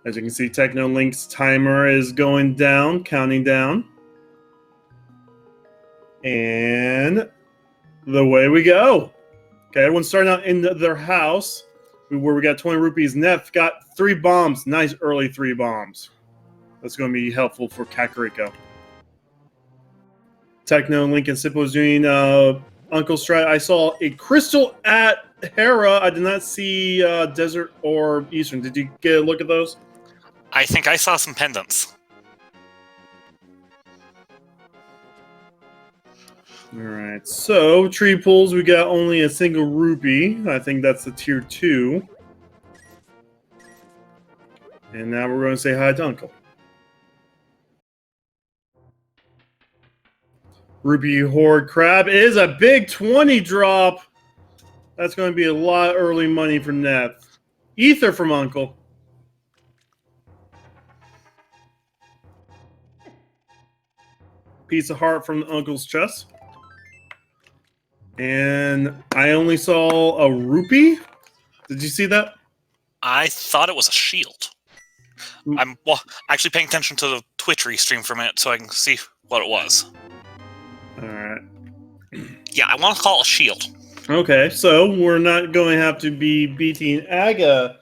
As you can see, TechnoLink's timer is going down, counting down. And the way we go. Okay, everyone's starting out in their house where we got 20 rupees. Neff got 3 bombs. Nice early 3 bombs. That's going to be helpful for Kakariko. TechnoLink and Sippo's doing Uncle Strat. I saw a crystal at Hera. I did not see Desert or Eastern. Did you get a look at those? I think I saw some pendants. Alright, so tree pulls, we got only a single rupee. I think that's the tier 2. And now we're going to say hi to Uncle. Rupee Horde Crab is a big 20 drop. That's going to be a lot of early money for Neff. Ether from Uncle. Piece of heart from Uncle's chest. And I only saw a rupee. Did you see that? I thought it was a shield. I'm actually paying attention to the Twitch restream for a minute so I can see what it was. Alright. Yeah, I want to call it a shield. Okay, so we're not going to have to be beating Aga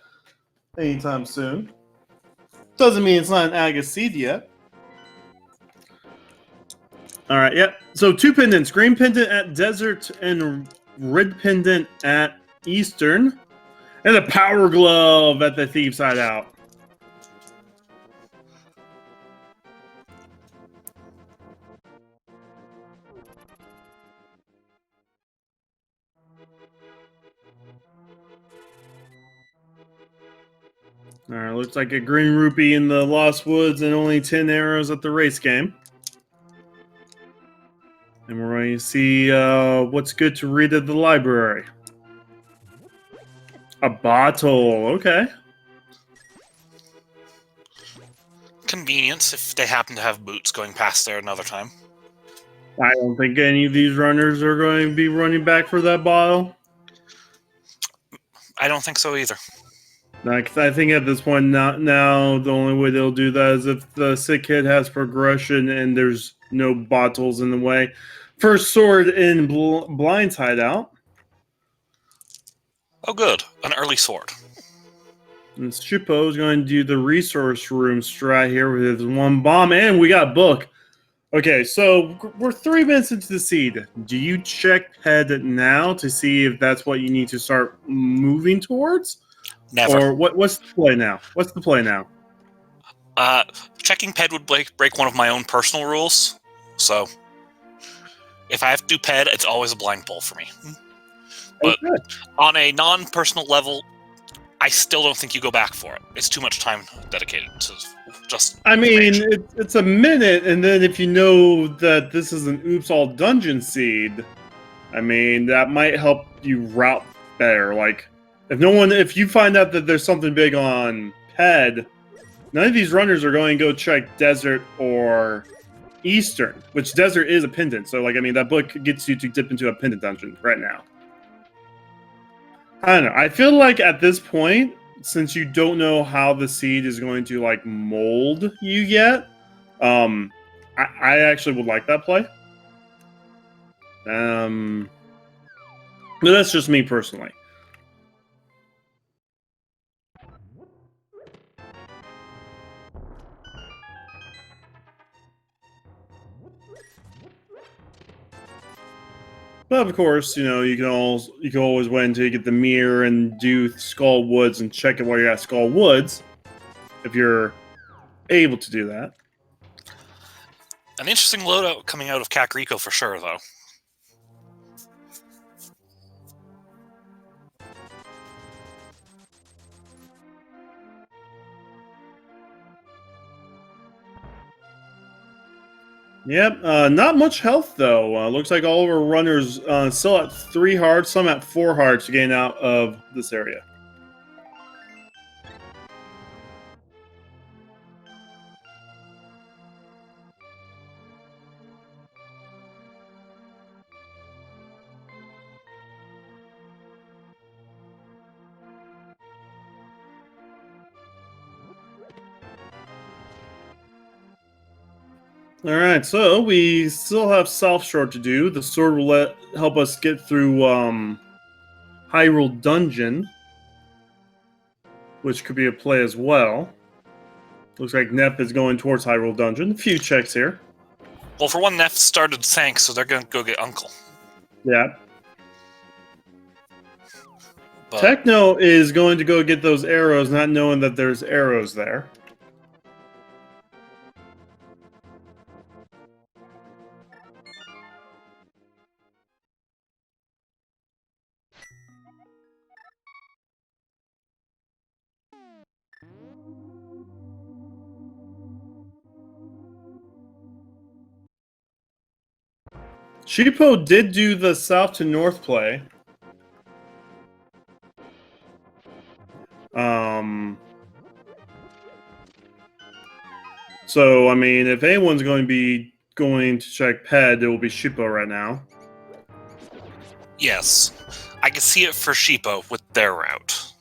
anytime soon. Doesn't mean it's not an Aga seed yet. Alright, yep. So 2 pendants. Green pendant at Desert and red pendant at Eastern. And a power glove at the Thieves Hideout. Alright, looks like a green rupee in the Lost Woods and only 10 arrows at the race game. And we're going to see what's good to read at the library. A bottle, okay. Convenience if they happen to have boots going past there another time. I don't think any of these runners are going to be running back for that bottle. I don't think so either. Like, I think at this point now the only way they'll do that is if the sick kid has progression and there's no bottles in the way. First sword in Blind's Hideout. Oh, good. An early sword. And Shippo is going to do the resource room strat here with his 1 bomb, and we got book. Okay, so we're 3 minutes into the seed. Do you check head now to see if that's what you need to start moving towards? Never. Or what's the play now? What's the play now? Checking ped would break one of my own personal rules. So, if I have to do ped, it's always a blind pull for me. But Okay. On a non-personal level, I still don't think you go back for it. It's too much time dedicated to just... I mean, it's a minute, and then if you know that this is an Oops All Dungeon seed, I mean, that might help you route better. Like, if you find out that there's something big on Ped, none of these runners are going to go check Desert or Eastern, which Desert is a pendant. So, like, I mean, that book gets you to dip into a pendant dungeon right now. I don't know. I feel like at this point, since you don't know how the seed is going to, like, mold you yet, I actually would like that play. But that's just me personally. But of course, you know, you can always wait until you get the mirror and do Skull Woods and check it while you're at Skull Woods, if you're able to do that. An interesting loadout coming out of Kakariko for sure, though. Yep, not much health though. Looks like all of our runners still at 3 hearts, some at 4 hearts to gain out of this area. Alright, so we still have South Shore to do. The sword will help us get through Hyrule Dungeon, which could be a play as well. Looks like Nep is going towards Hyrule Dungeon. A few checks here. Well, for one, Neff started Sank, so they're going to go get Uncle. Yeah. But Techno is going to go get those arrows, not knowing that there's arrows there. Sheepo did do the south to north play. So, I mean, if anyone's going to be going to check Ped, it will be Sheepo right now. yes, I can see it for Sheepo with their route.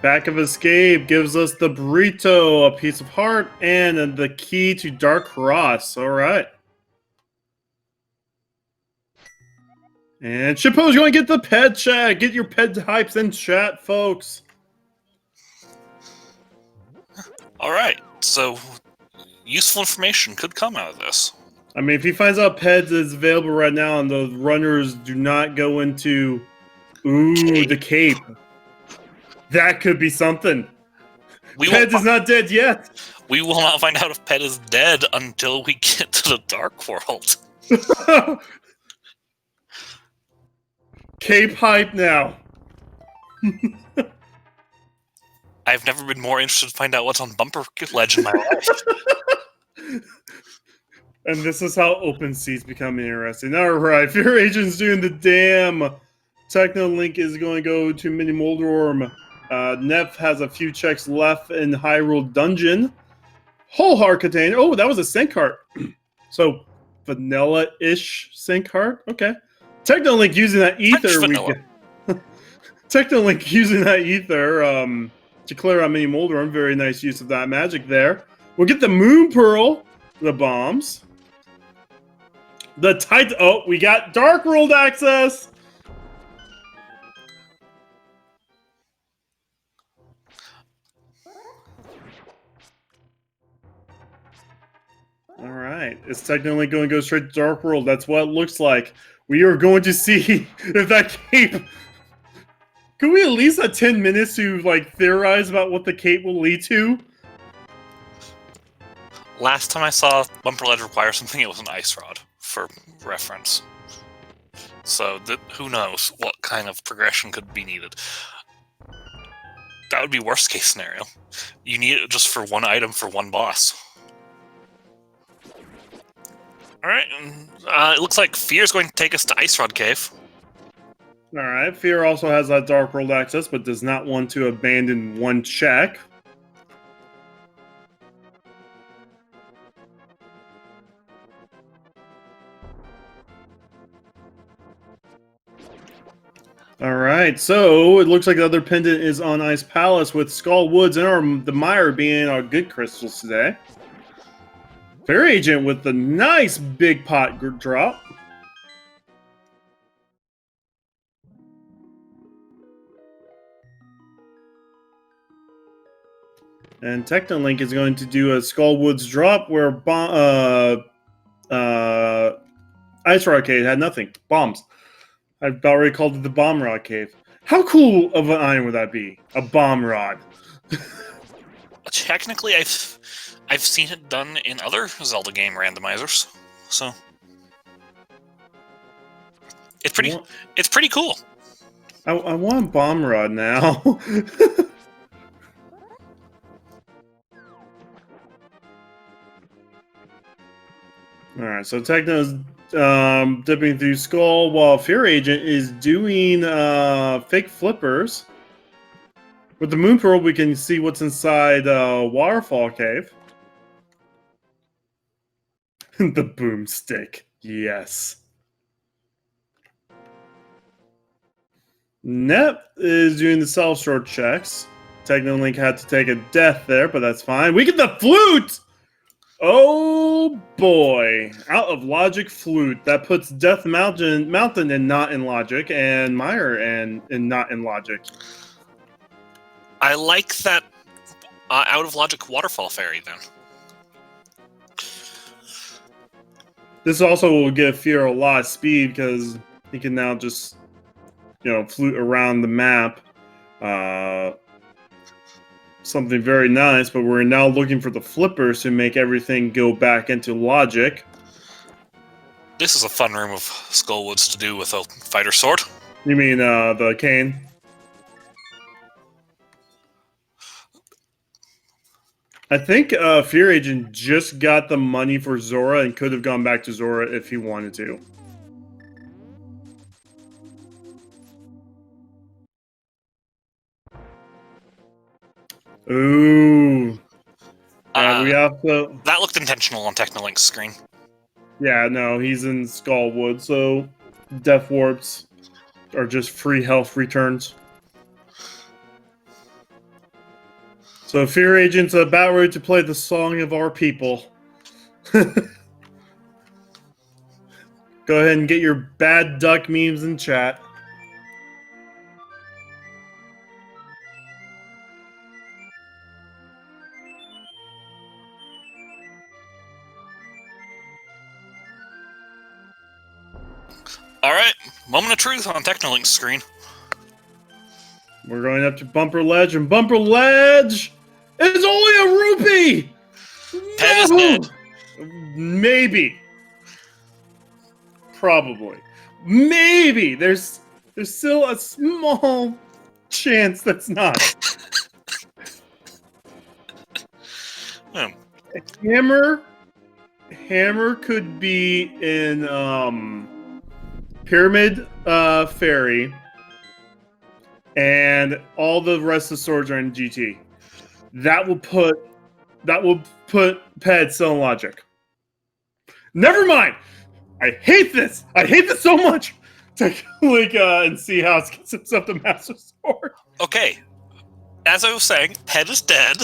Back of Escape gives us the burrito, a piece of heart, and the key to Dark Cross. All right. And Sheepo's going to get the ped chat. Get your ped hypes in chat, folks. All right, so useful information could come out of this. I mean, if he finds out Peds is available right now and the runners do not go into the cape, that could be something. Peds is not dead yet. We will not find out if Ped is dead until we get to the Dark World. Cape hype now. I've never been more interested to find out what's on Bumper Ledge in my life. And this is how open seas become interesting. All right, Fear Agent's doing the damn. Techno Link is going to go to Mini Moldorm. Neff has a few checks left in Hyrule Dungeon. Whole heart container. Oh, that was a sync heart. So, vanilla-ish sync heart? Okay. Techno Link using that ether. Techno Link using that ether to clear out Mini Moldorm. Very nice use of that magic there. We'll get the Moon Pearl, the bombs. We got Dark World access! Alright, it's technically going to go straight to Dark World. That's what it looks like. We are going to see if that cape... Could we at least have 10 minutes to, like, theorize about what the cape will lead to? Last time I saw Bumper Ledge require something, it was an ice rod, for reference. So, who knows what kind of progression could be needed. That would be worst case scenario. You need it just for one item for one boss. Alright, it looks like Fear's going to take us to Ice Rod Cave. Alright, Fear also has that Dark World access, but does not want to abandon one check. Alright, so it looks like the other pendant is on Ice Palace with Skull Woods and the Mire being our good crystals today. Fair Agent with the nice big pot drop. And Technolink is going to do a Skull Woods drop where Ice Rock Cave had nothing. Bombs. I've already called it the Bomb Rod Cave. How cool of an item would that be? A bomb rod. Technically, I've seen it done in other Zelda game randomizers, so it's pretty cool. I want a bomb rod now. All right, so Techno's dipping through Skull while Fear Agent is doing fake flippers. With the Moon Pearl, we can see what's inside Waterfall Cave. The boomstick, yes. Nep is doing the South Shore checks. Technolink had to take a death there, but that's fine. We get the flute! Oh boy! Out of logic flute. That puts Death Mountain in not in logic, and Meyer and not in logic. I like that out of logic waterfall fairy then. This also will give Fear a lot of speed because he can now just, flute around the map. Something very nice, but we're now looking for the flippers to make everything go back into logic. This is a fun room of Skullwoods to do with a fighter sword. You mean the cane? I think Fear Agent just got the money for Zora and could have gone back to Zora if he wanted to. Ooh. Yeah, we have to... That looked intentional on Technolink's screen. Yeah, no, he's in Skullwood, so Death Warps are just free health returns. So Fear Agent's about ready to play the song of our people. Go ahead and get your bad duck memes in chat. Alright, moment of truth on Technolink's screen. We're going up to Bumper Ledge, and Bumper Ledge is only a rupee! Ped is dead. Maybe. Probably. Maybe. There's still a small chance that's not. Hammer could be in Pyramid Fairy, and all the rest of the swords are in GT. That will put Ped still in logic. Never mind. I hate this. I hate this so much. Take a look and see how it gets himself the Master Sword. Okay. As I was saying, Ped is dead.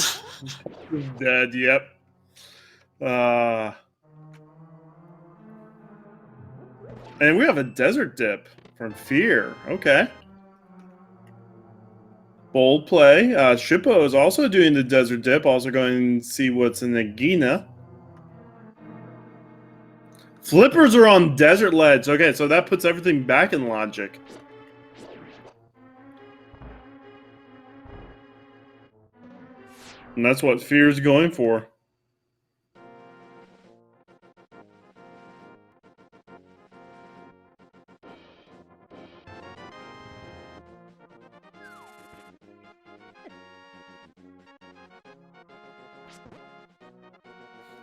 He's dead, yep. And we have a desert dip from Fear. Okay. Bold play. Shippo is also doing the desert dip. Also going to see what's in Nagina. Flippers are on desert ledge. Okay, so that puts everything back in logic. And that's what Fear's going for.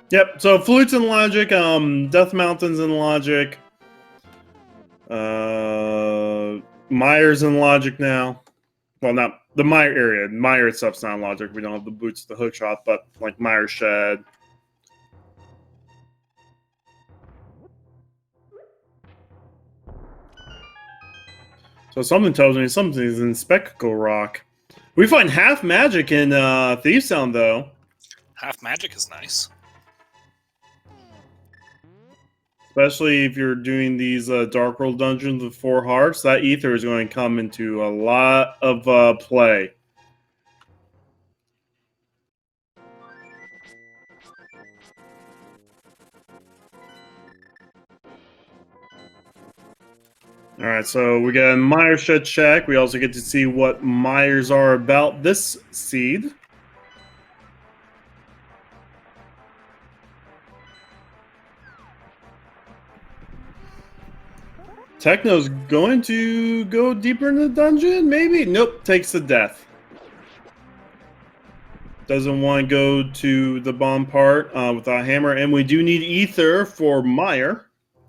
Yep, so Flute's in logic, Death Mountain's in logic. Meyer's in logic now. Well, not the Meyer area. Meyer itself's not in logic. We don't have the boots, the hook shot, but like Meyer Shed. So something tells me something's in Spectacle Rock. We find half magic in Thief Sound, though. Half magic is nice. Especially if you're doing these Dark World dungeons with 4 hearts, that ether is going to come into a lot of play. Alright, so we got a Meyer Shed check. We also get to see what Myers are about this seed. Techno's going to go deeper in the dungeon? Maybe? Nope, takes the death. Doesn't want to go to the bomb part without hammer. And we do need ether for Meyer.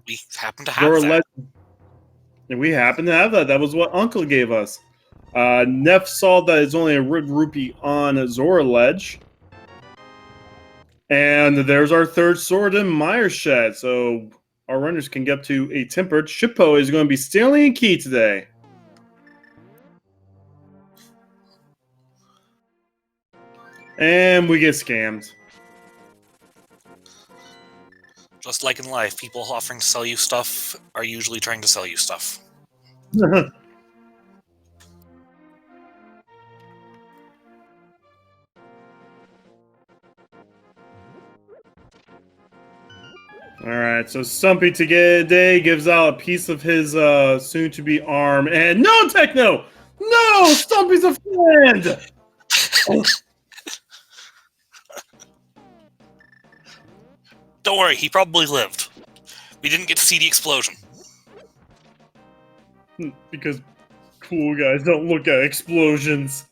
We happen to have that. And we happen to have that. That was what Uncle gave us. Neff saw that it's only a red rupee on Zora Ledge. And there's our third sword in Meyer's Shed. So our runners can get up to a tempered. Shippo is going to be stealing a key today. And we get scammed. Just like in life, people offering to sell you stuff are usually trying to sell you stuff. Alright, so Stumpy today gives out a piece of his soon-to-be arm, and no, Techno! No! Stumpy's a friend! Don't worry, he probably lived. We didn't get to see the explosion. Because cool guys don't look at explosions.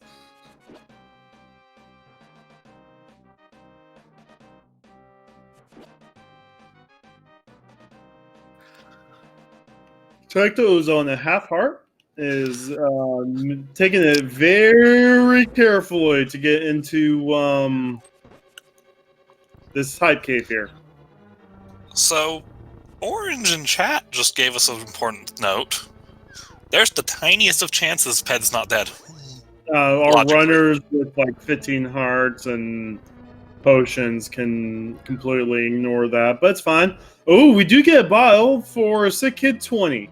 Techno's on a half heart, is taking it very carefully to get into this hype cave here. So, Orange in chat just gave us an important note. There's the tiniest of chances Ped's not dead. Our runners with like 15 hearts and potions can completely ignore that, but it's fine. Oh, we do get a bottle for Sick Kid 20.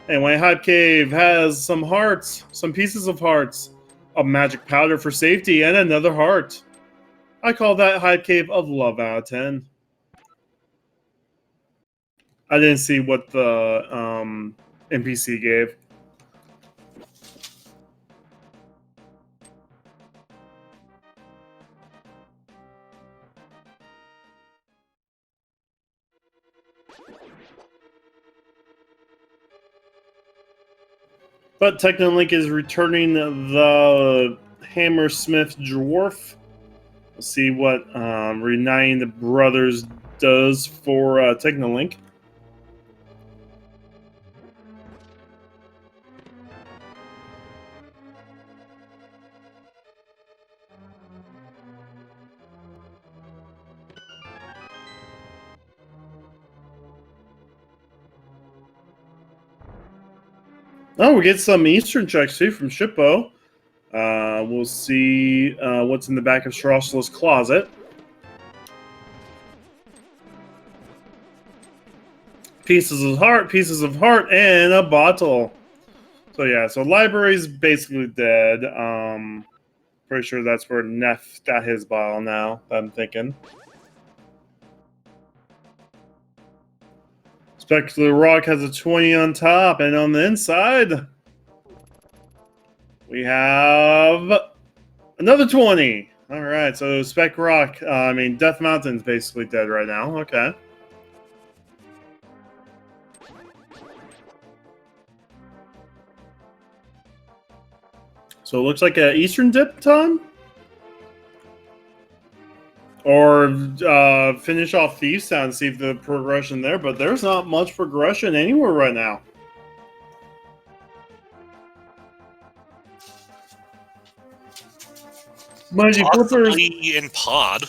Anyway, Hype Cave has some hearts, some pieces of hearts, a magic powder for safety, and another heart. I call that Hype Cave of love out of 10. I didn't see what the NPC gave. But Technolink is returning the Hammersmith Dwarf. We'll see what reuniting the brothers does for Technolink. Oh, we get some Eastern checks too from Shippo. We'll see what's in the back of Shrostla's closet. Pieces of heart, and a bottle. So yeah, so library's basically dead. Pretty sure that's where Neff got his bottle now, I'm thinking. Spectacular Rock has a 20 on top, and on the inside, we have another 20. All right, so Spec Rock, Death Mountain's basically dead right now. Okay. So it looks like an Eastern dip time? Or finish off Thieves Town and see if the progression there, but there's not much progression anywhere right now. Mind you, Flippers in Pod.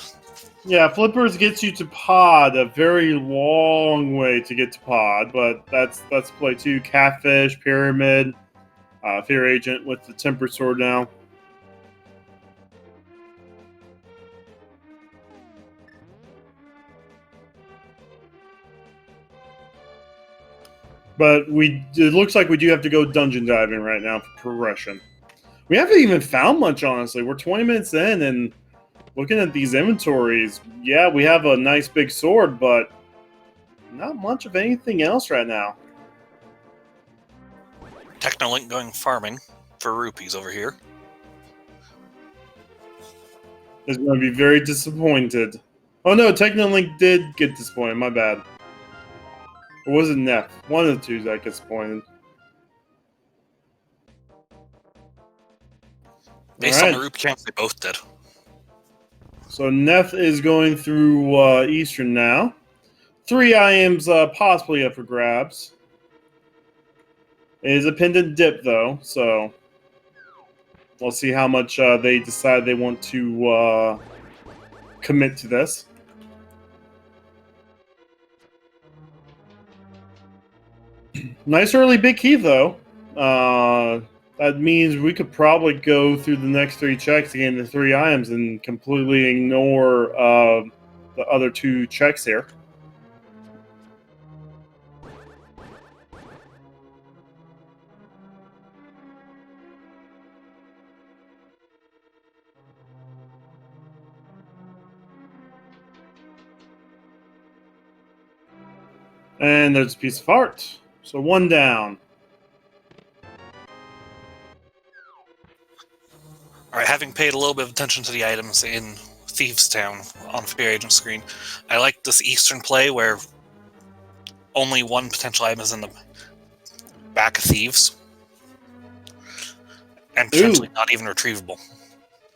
Yeah, Flippers gets you to Pod, a very long way to get to Pod, but that's play 2. Catfish, Pyramid, Fear Agent with the Tempered Sword now. But it looks like we do have to go dungeon diving right now for progression. We haven't even found much, honestly. We're 20 minutes in, and looking at these inventories, yeah, we have a nice big sword, but not much of anything else right now. Technolink going farming for rupees over here. Is going to be very disappointed. Oh no, Technolink did get disappointed, my bad. Or was it Neff? One of the two that gets disappointed. Based on the rupee counts, they both did. So Neff is going through Eastern now. 3 IMs possibly up for grabs. It is a pendant dip though, so we'll see how much they decide they want to commit to this. Nice early big key though. That means we could probably go through the next 3 checks to gain the 3 items and completely ignore the other two checks here. And there's a piece of art. So one down. Alright, having paid a little bit of attention to the items in Thieves Town on the Fear Agent screen, I like this Eastern play where only one potential item is in the back of Thieves. And potentially not even retrievable.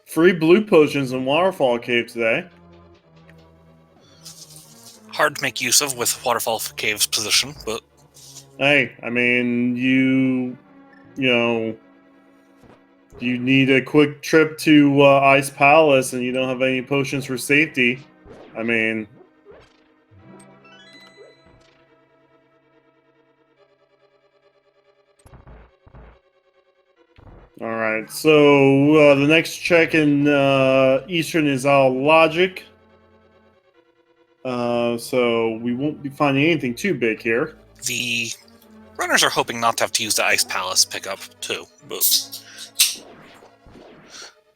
Free blue potions in Waterfall Cave today. Hard to make use of with Waterfall Cave's position, but... Hey, I mean, you know, you need a quick trip to Ice Palace and you don't have any potions for safety. I mean... Alright, so the next check in Eastern is our logic. So we won't be finding anything too big here. The runners are hoping not to have to use the Ice Palace pickup, too, but...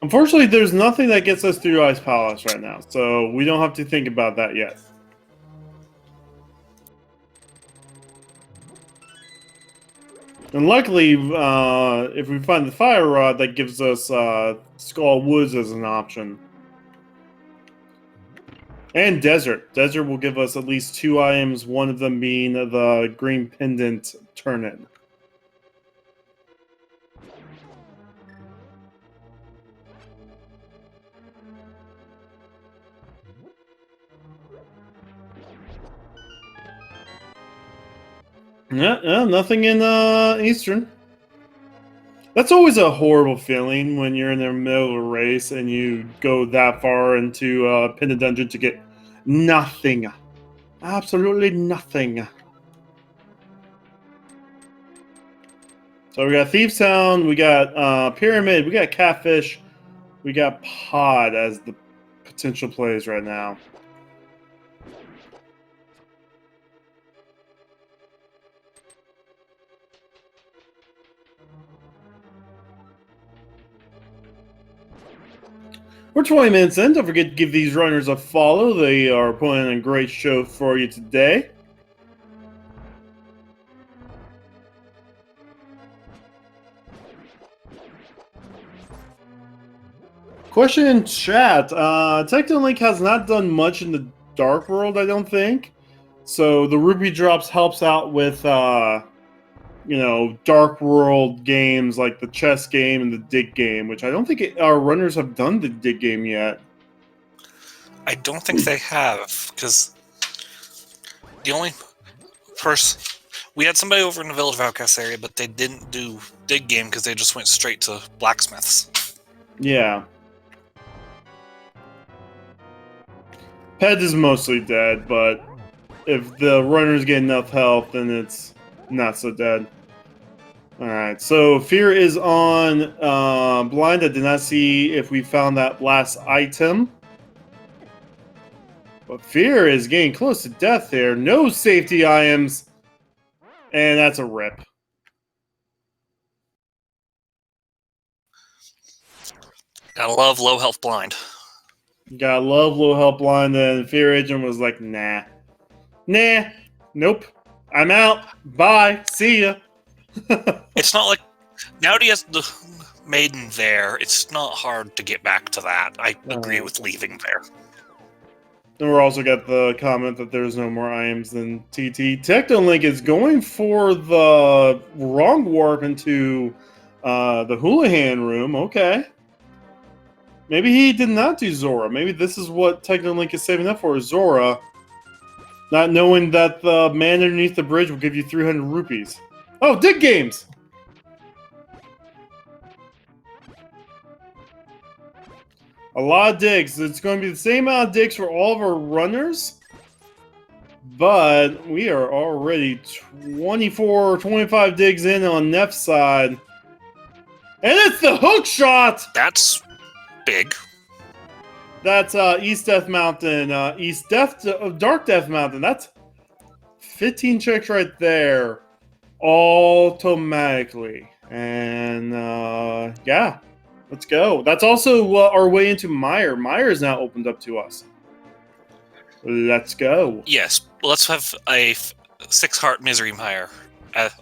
Unfortunately, there's nothing that gets us through Ice Palace right now, so we don't have to think about that yet. And luckily, if we find the Fire Rod, that gives us Skull Woods as an option. And Desert. Desert will give us at least 2 items, one of them being the Green Pendant Turn-In. Yeah, nothing in Eastern. That's always a horrible feeling when you're in the middle of a race and you go that far into Pendant Dungeon to get nothing. Absolutely nothing. So we got Thieves Town, we got Pyramid, we got Catfish, we got Pod as the potential plays right now. We're 20 minutes in. Don't forget to give these runners a follow. They are putting on a great show for you today. Question in chat. Tectolink has not done much in the Dark World, I don't think. So the Rupee Drops helps out with, you know, Dark World games like the chess game and the dig game, which I don't think our runners have done the dig game yet. I don't think they have, because the only person... We had somebody over in the Village of Outcasts area, but they didn't do dig game because they just went straight to blacksmiths. Yeah. Ped is mostly dead, but if the runners get enough health, then it's not so dead. Alright, so Fear is on blind. I did not see if we found that last item. But Fear is getting close to death here. No safety items. And that's a rip. Gotta love low health blind. Gotta love low health blind, and Fear Agent was like, nah. Nah. Nope. I'm out. Bye. See ya. It's not like... Now that he has the maiden there, it's not hard to get back to that. I agree with leaving there. And we're also got the comment that there's no more items than TT. Tectolink is going for the wrong warp into the Houlihan room. Okay. Maybe he did not do Zora. Maybe this is what Tectolink is saving up for, Zora. Not knowing that the man underneath the bridge will give you 300 rupees. Oh, dig games! A lot of digs. It's going to be the same amount of digs for all of our runners. But we are already 24 or 25 digs in on Neff's side. And it's the hook shot! That's big. That's East Death Mountain, Dark Death Mountain. That's 15 checks right there, automatically. And yeah, let's go. That's also our way into Mire. Mire is now opened up to us. Let's go. Yes, let's have a 6-heart Misery Mire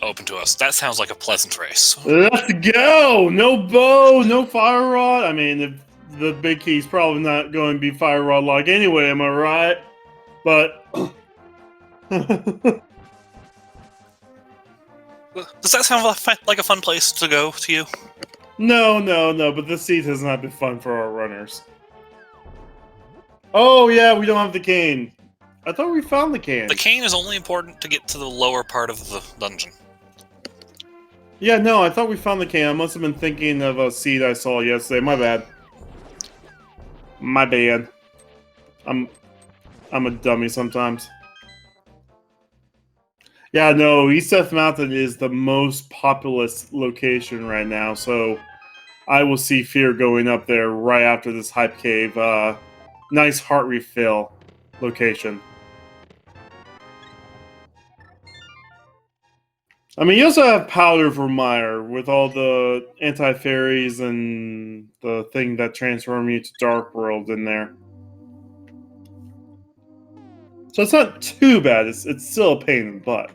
open to us. That sounds like a pleasant race. Let's go. No bow, no fire rod. I mean, the big key's probably not going to be fire rod lock anyway. Am I right? But does that sound like a fun place to go to you? No. But this seat has not been fun for our runners. Oh yeah, we don't have the cane. I thought we found the cane. The cane is only important to get to the lower part of the dungeon. Yeah, no, I thought we found the cane. I must have been thinking of a seed I saw yesterday. My bad. My bad. I'm a dummy sometimes. Yeah, no, East Death Mountain is the most populous location right now, so I will see Fear going up there right after this hype cave. Nice heart refill location. I mean, you also have Powder for Mire with all the anti-fairies and the thing that transform you to Dark World in there. So it's not too bad. It's still a pain in the butt.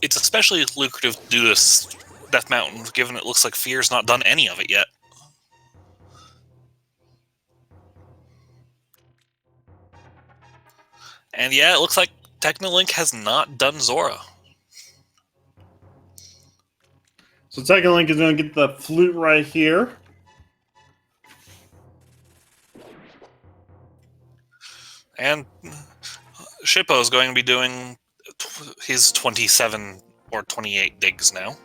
It's especially lucrative to do this Death Mountain, given it looks like Fear's not done any of it yet. And yeah, it looks like Technolink has not done Zora. So Technolink is going to get the flute right here. And Shippo is going to be doing his 27 or 28 digs now.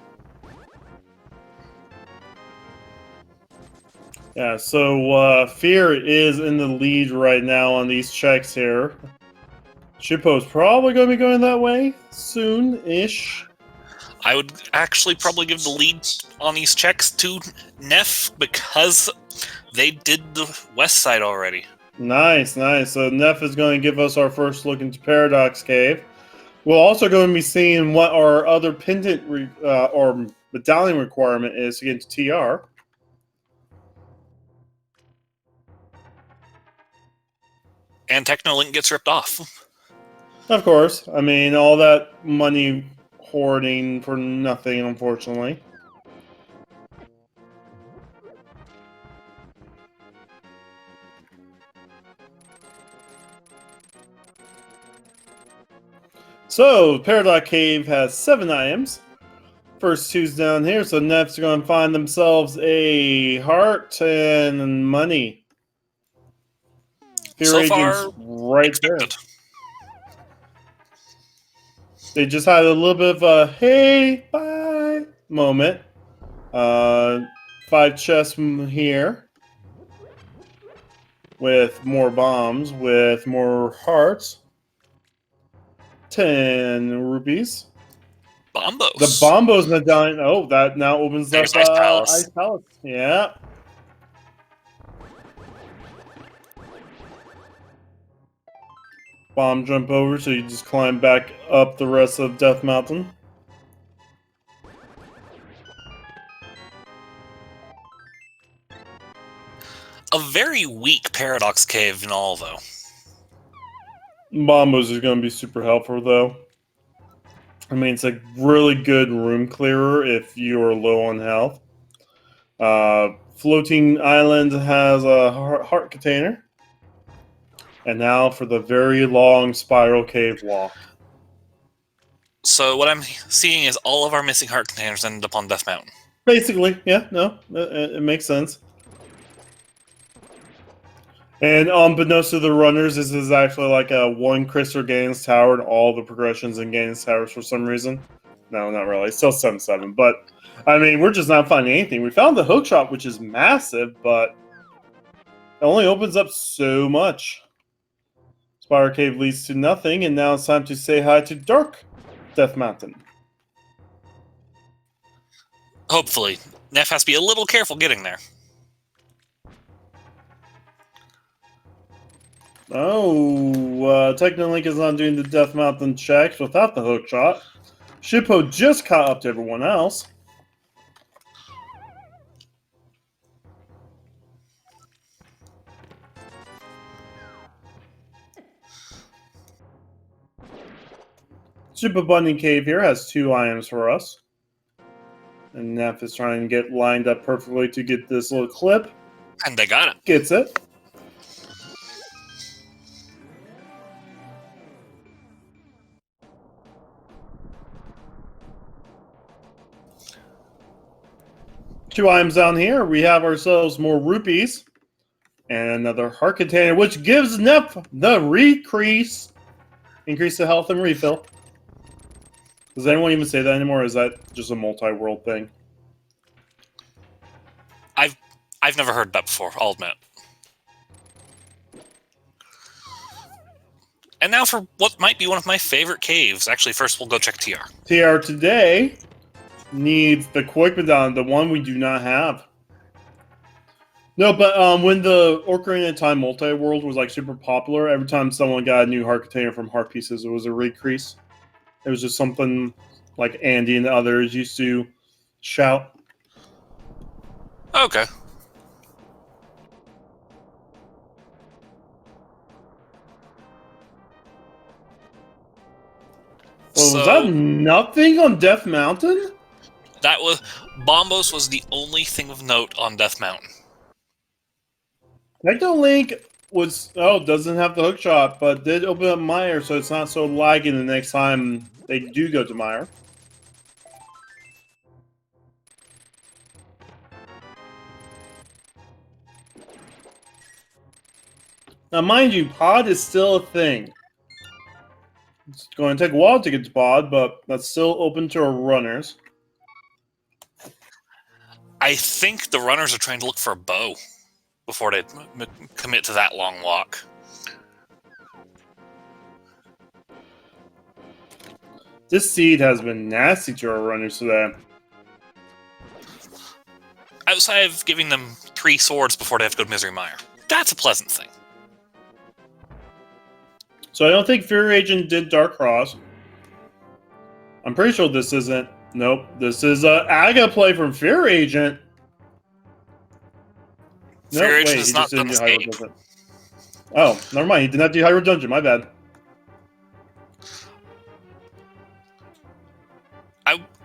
Yeah, so Fear is in the lead right now on these checks here. Shippo's probably going to be going that way soon-ish. I would actually probably give the lead on these checks to Neff because they did the west side already. Nice. So Neff is going to give us our first look into Paradox Cave. We're also going to be seeing what our other pendant or medallion requirement is to get into TR. And Technolink gets ripped off. Of course. I mean, all that money hoarding for nothing, unfortunately. So, Paradox Cave has 7 items. First two's down here, so Neff's going to find themselves a heart and money. Fear So Agent's far, right expected. there. They just had a little bit of a hey, bye moment. 5 chests from here. With more bombs, with more hearts. 10 rupees. Bombos. The Bombos medallion. Oh, that now opens There's up Ice Palace. Ice Palace. Yeah. Bomb jump over, so you just climb back up the rest of Death Mountain. A very weak Paradox Cave in all, though. Bombos is going to be super helpful, though. I mean, it's a really good room clearer if you're low on health. Floating Island has a heart container. And now for the very long spiral cave walk. So what I'm seeing is all of our missing heart containers ended up on Death Mountain. Basically, yeah, no, it makes sense. And unbeknownst to the runners, this is actually like a 1 Crystal Gaines Tower and all the progressions in Gaines Towers for some reason. No, not really. It's still 7-7. But, I mean, we're just not finding anything. We found the hook shop, which is massive, but It only opens up so much. Spiral Cave leads to nothing, and now it's time to say hi to Dark Death Mountain. Hopefully. Neff has to be a little careful getting there. Oh, Technolink is not doing the Death Mountain checks without the hook shot. Shippo just caught up to everyone else. Super Bunny Cave here has 2 items for us. And Neff is trying to get lined up perfectly to get this little clip. And they got it. Gets it. Two items down here. We have ourselves more rupees. And another heart container, which gives Neff the increase the health and refill. Does anyone even say that anymore, or is that just a multi-world thing? I've never heard that before, I'll admit. And now for what might be one of my favorite caves. Actually, first we'll go check TR. TR today needs the quick medallion, the one we do not have. No, but when the Ocarina of Time multi-world was like super popular, every time someone got a new heart container from Heart Pieces, it was a recrease. It was just something like Andy and the others used to shout. Okay. Well, was that nothing on Death Mountain? That was... Bombos was the only thing of note on Death Mountain. Technolink was... Oh, doesn't have the hook shot, but did open up Mire, so it's not so lagging the next time they do go to Mire. Now, mind you, Pod is still a thing. It's going to take a while to get to Pod, but that's still open to our runners. I think the runners are trying to look for a bow before they commit to that long walk. This seed has been nasty to our runners today. Outside of giving them 3 swords before they have to go to Misery Mire. That's a pleasant thing. So I don't think Fury Agent did Dark Cross. I'm pretty sure this isn't... Nope, this is a Aga play from Fury Agent. Fury Agent is not done escape. Oh, never mind. He did not do Hyrule Dungeon. My bad.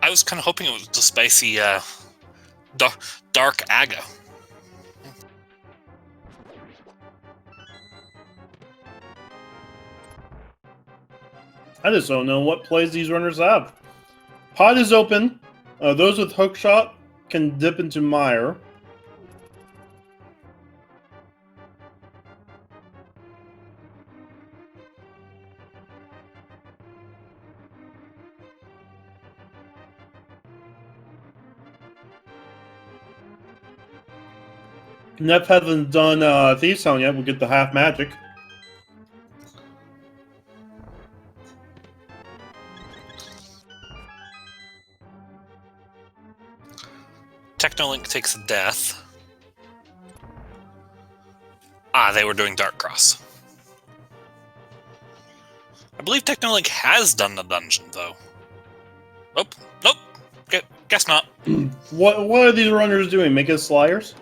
I was kind of hoping it was the spicy Dark Aga. I just don't know what plays these runners have. Pod is open. Those with hookshot can dip into Mire. Neff hasn't done Thieves Town yet. We'll get the half magic. Technolink takes a death. Ah, they were doing Dark Cross. I believe Technolink has done the dungeon, though. Nope. Nope. Guess not. What are these runners doing? Making sliders?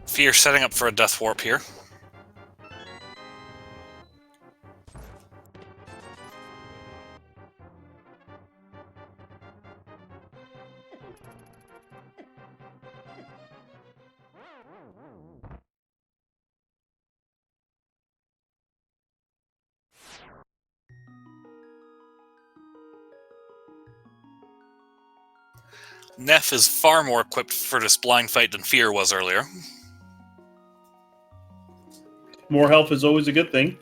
Fear setting up for a death warp here. Neff is far more equipped for this blind fight than Fear was earlier. More health is always a good thing.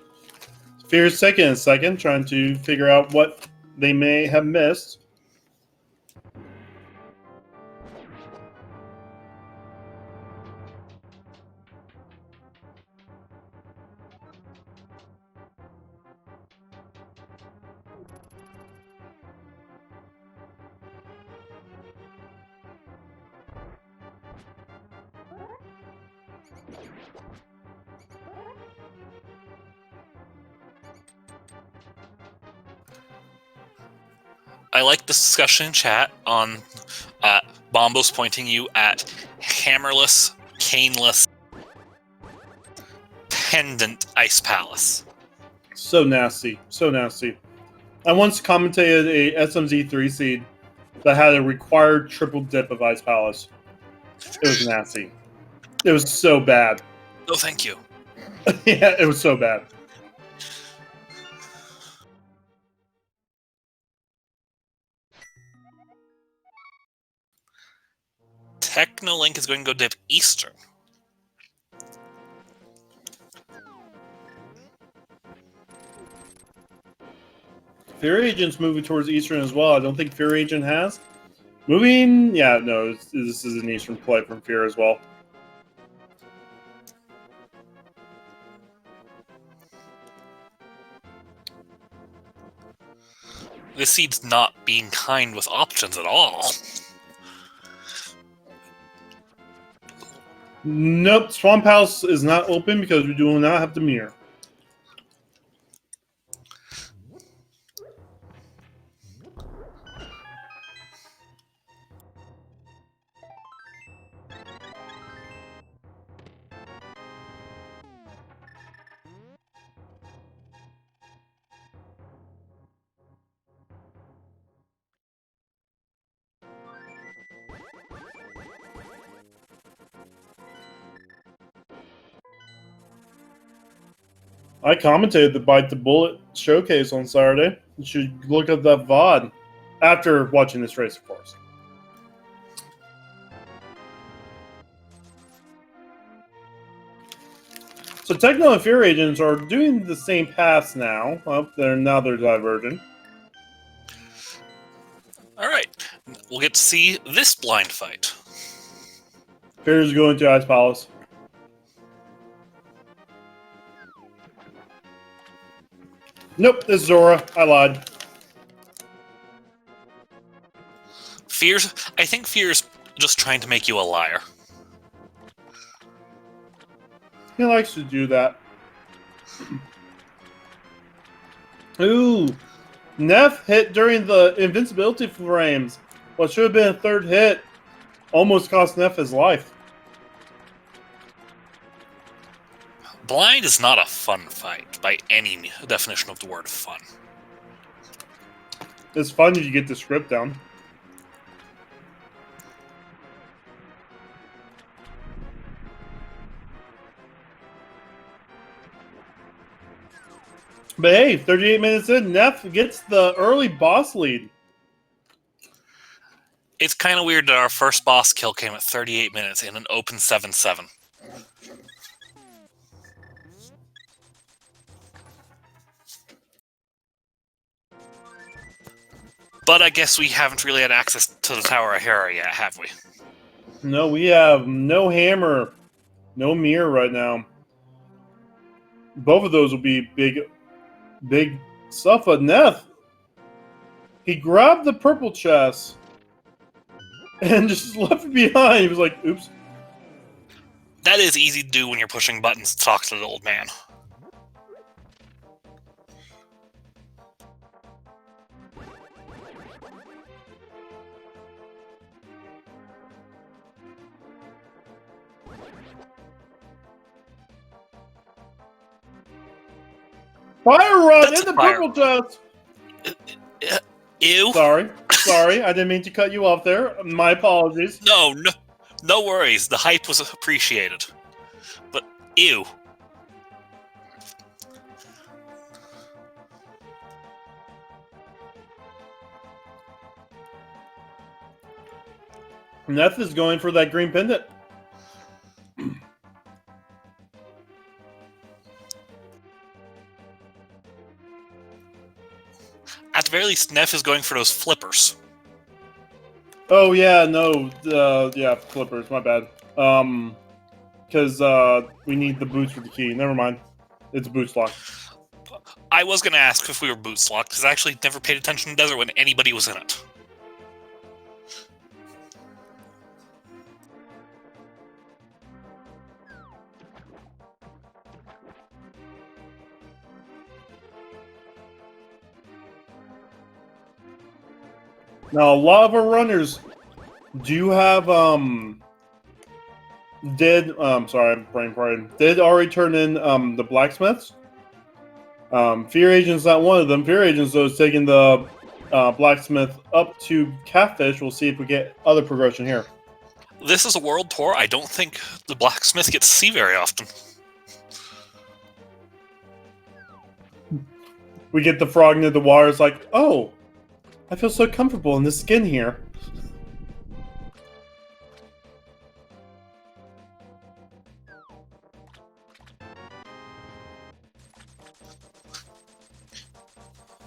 Fear's taking a second, trying to figure out what they may have missed. I like this discussion in chat on Bombos pointing you at hammerless, caneless, pendant ice palace. So nasty. So nasty. I once commentated a SMZ 3 seed that had a required triple dip of Ice Palace. It was nasty. It was so bad. No, thank you. Yeah, it was so bad. Technolink is going to go dip Eastern. Fear Agent's moving towards Eastern as well. I don't think Fear Agent has. Moving, yeah, no, this is an Eastern play from Fear as well. This seed's not being kind with options at all. Nope, Swamp House is not open because we do not have the mirror. I commentated the Bite the Bullet showcase on Saturday. You should look up that VOD after watching this race, of course. So Techno and Fear Agents are doing the same paths now. Well, they're diverging. All right, we'll get to see this blind fight. Fear is going to Ice Palace. Nope, it's Zora. I lied. I think Fear's just trying to make you a liar. He likes to do that. Ooh. Neff hit during the invincibility frames. What should have been a third hit almost cost Neff his life. Blind is not a fun fight by any definition of the word fun. It's fun if you get the script down. But hey, 38 minutes in, Neff gets the early boss lead. It's kind of weird that our first boss kill came at 38 minutes in an open 7-7. But I guess we haven't really had access to the Tower of Hera yet, have we? No, we have no hammer, no mirror right now. Both of those will be big stuff. But Neff, he grabbed the purple chest and just left it behind. He was like, oops. That is easy to do when you're pushing buttons to talk to the old man. Fire rod That's in the a fire. purple chest. Ew. Sorry, I didn't mean to cut you off there. My apologies. No worries. The hype was appreciated. But ew. Neff is going for that green pendant. At the very least, Neff is going for those flippers. Oh yeah, no, yeah, flippers. My bad. Because we need the boots for the key. Never mind, it's boots lock. I was going to ask if we were boots locked, because I actually never paid attention to the desert when anybody was in it. Now, a lot of our runners do have sorry, brain fried. Did already turn in the blacksmiths. Fear Agent's not one of them. Fear Agents, though, is taking the blacksmith up to Catfish. We'll see if we get other progression here. This is a world tour I don't think the blacksmith gets to see very often. We get the frog near the water. It's like, oh, I feel so comfortable in this skin here.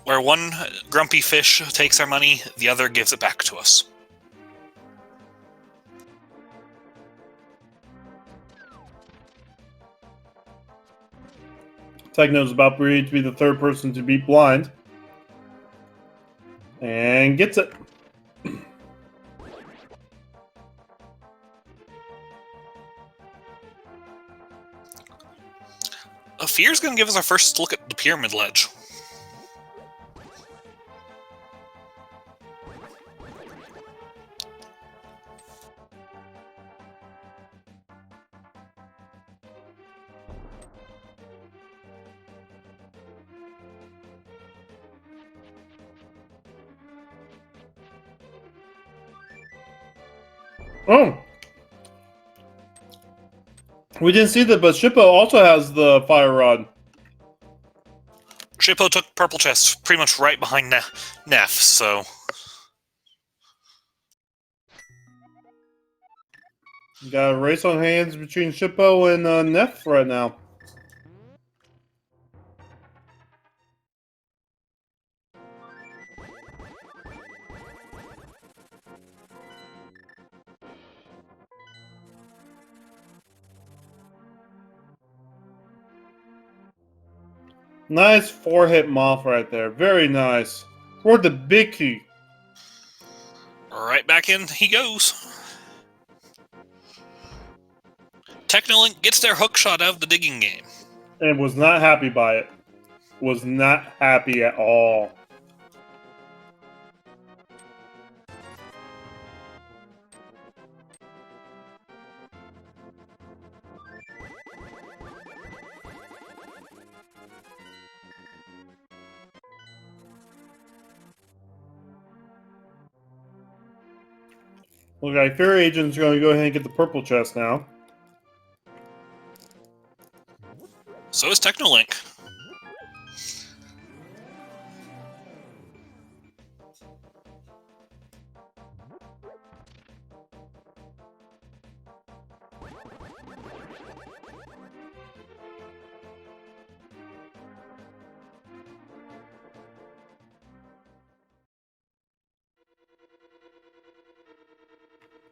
Where one grumpy fish takes our money, the other gives it back to us. Techno's about ready to be the third person to beat Blind. And gets it. Fear's going to give us our first look at the pyramid ledge. Oh. We didn't see that, but Shippo also has the fire rod. Shippo took purple chest pretty much right behind Neff, so... You got a race on hands between Shippo and Neff right now. Nice 4-hit moth right there. Very nice. Toward the big key. Right back in he goes. Technolink gets their hook shot out of the digging game. And was not happy by it. Was not happy at all. Okay, Fear Agent's going to go ahead and get the purple chest now. So is Technolink.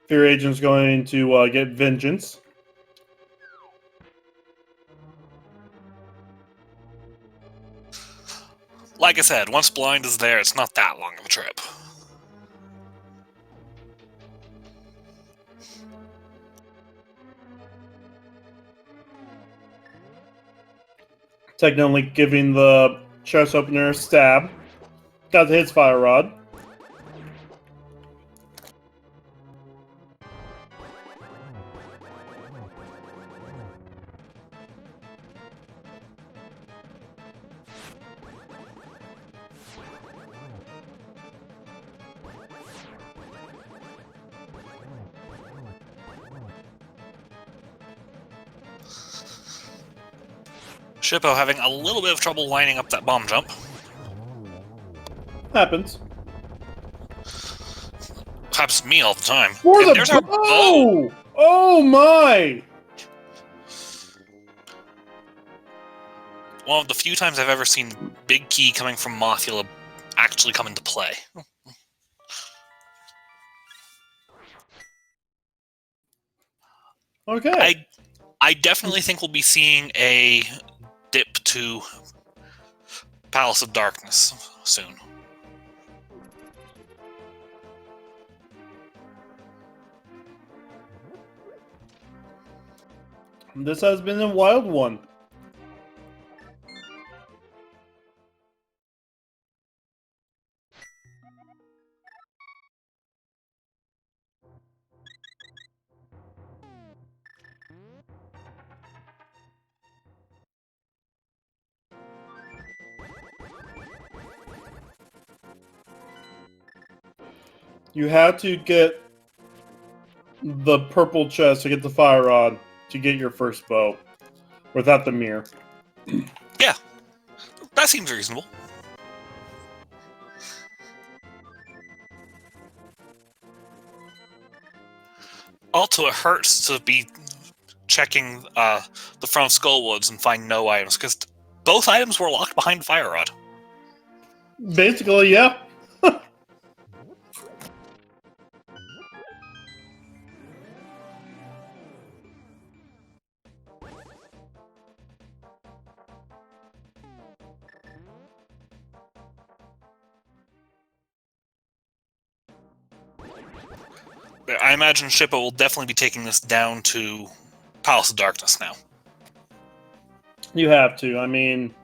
Fear Agent's going to get vengeance. Like I said, once Blind is there, it's not that long of a trip. Technolink giving the chest opener a stab. Got his fire rod. Shippo having a little bit of trouble lining up that bomb jump. Happens. Happens to me all the time. For And the there's our bow! Oh my! One of the few times I've ever seen Big Key coming from Mothula actually come into play. Okay. I definitely think we'll be seeing a dip to Palace of Darkness soon. This has been a wild one. You had to get the purple chest to get the fire rod to get your first bow without the mirror. Yeah, that seems reasonable. Also, it hurts to be checking the front of Skullwoods and find no items, because both items were locked behind Fire Rod. Basically, yeah. I imagine Shippo will definitely be taking this down to Palace of Darkness now. You have to. I mean,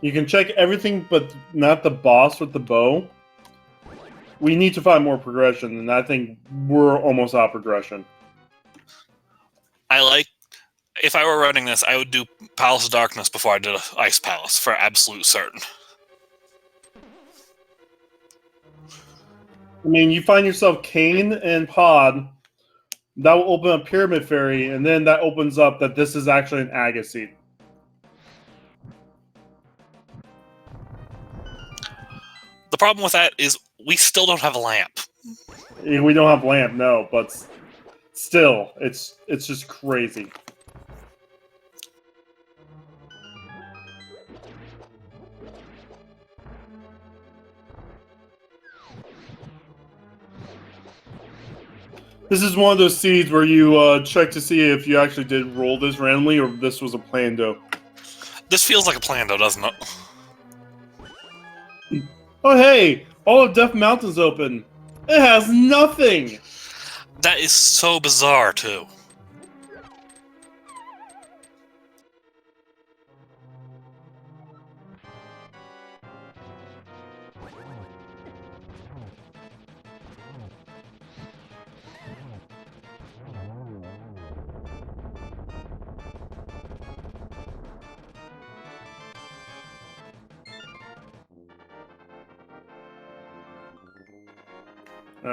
you can check everything, but not the boss with the bow. We need to find more progression, and I think we're almost out of progression. If I were running this, I would do Palace of Darkness before I did Ice Palace, for absolute certain. I mean, you find yourself Kane and Pod. That will open up Pyramid Fairy, and then that opens up that this is actually an Agassiz. The problem with that is we still don't have a lamp. We don't have lamp, no, but still, it's just crazy. This is one of those seeds where you check to see if you actually did roll this randomly or if this was a plando. This feels like a plando, doesn't it? Oh hey! All of Death Mountain's open. It has nothing! That is so bizarre, too.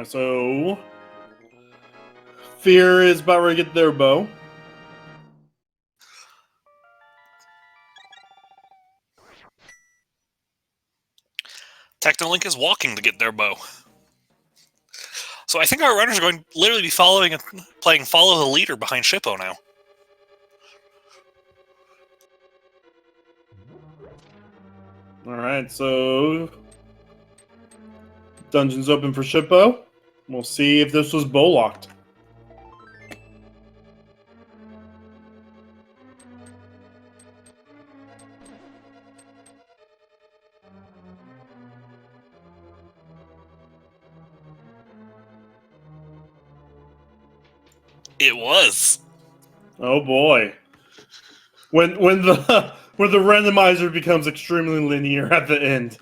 So Fear is about ready to get their bow. Technolink is walking to get their bow. So I think our runners are going to literally be playing follow the leader behind Shippo now. Alright, so dungeon's open for Shippo. We'll see if this was bow locked. It was. Oh boy. When the randomizer becomes extremely linear at the end.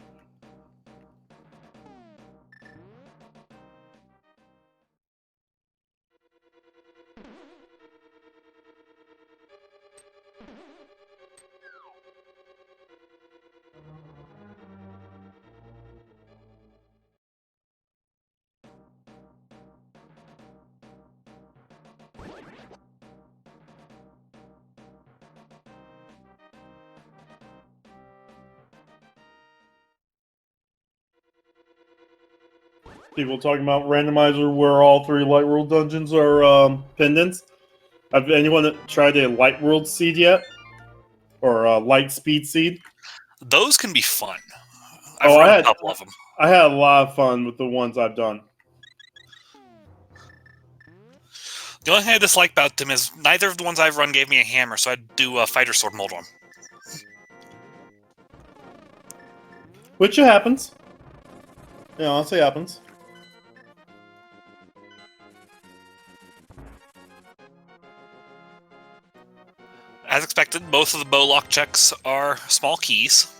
People talking about randomizer where all 3 light world dungeons are pendants. Have anyone tried a light world seed yet? Or a light speed seed? Those can be fun. I've run a couple of them. I had a lot of fun with the ones I've done. The only thing I dislike about them is neither of the ones I've run gave me a hammer, so I'd do a fighter sword mold one. Which it happens. Yeah, honestly, happens. As expected, both of the bow lock checks are small keys.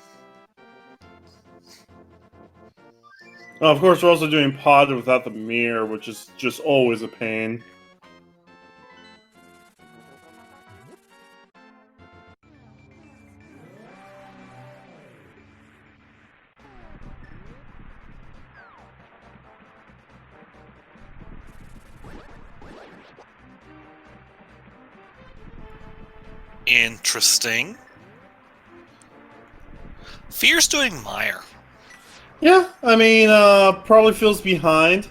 Oh, of course, we're also doing pod without the mirror, which is just always a pain. Interesting. Fear's doing Mire. Yeah, I mean, probably feels behind.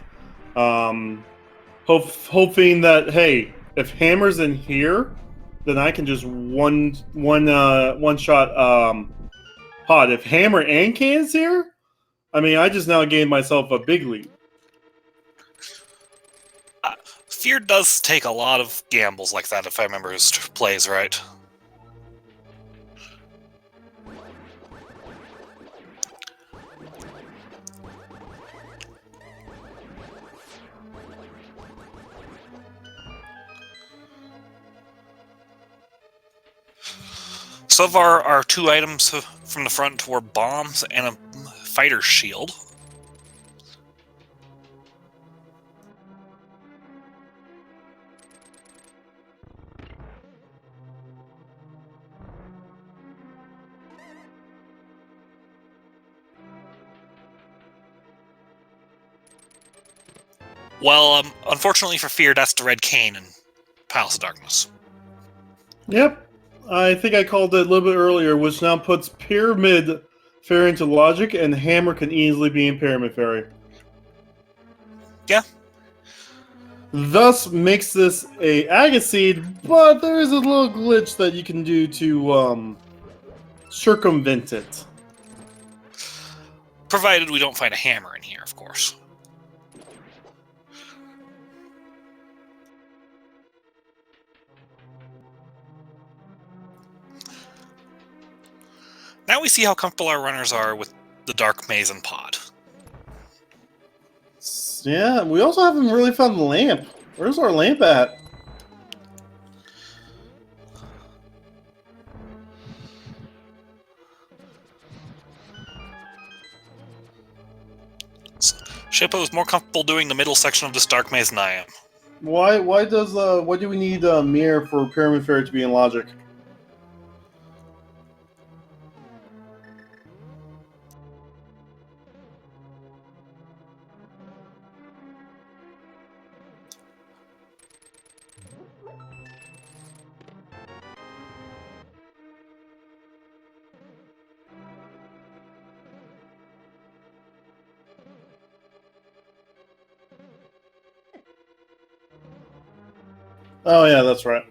Hoping that, hey, if Hammer's in here, then I can just one shot pod. If Hammer and Can's here, I mean, I just now gained myself a big lead. Fear does take a lot of gambles like that, if I remember his plays right. So far, our two items from the front were bombs and a fighter's shield. Well, unfortunately for Fear, that's the red cane in Palace of Darkness. Yep. I think I called it a little bit earlier, which now puts Pyramid Fairy into Logic, and Hammer can easily be in Pyramid Fairy. Yeah. Thus makes this a Agaseed, but there is a little glitch that you can do to circumvent it. Provided we don't find a hammer in here, of course. Now we see how comfortable our runners are with the Dark Maze and Pod. Yeah, we also haven't really found the lamp. Where's our lamp at? Shippo is more comfortable doing the middle section of this Dark Maze than I am. Why do we need a mirror for Pyramid Fairy to be in Logic? Oh yeah, that's right.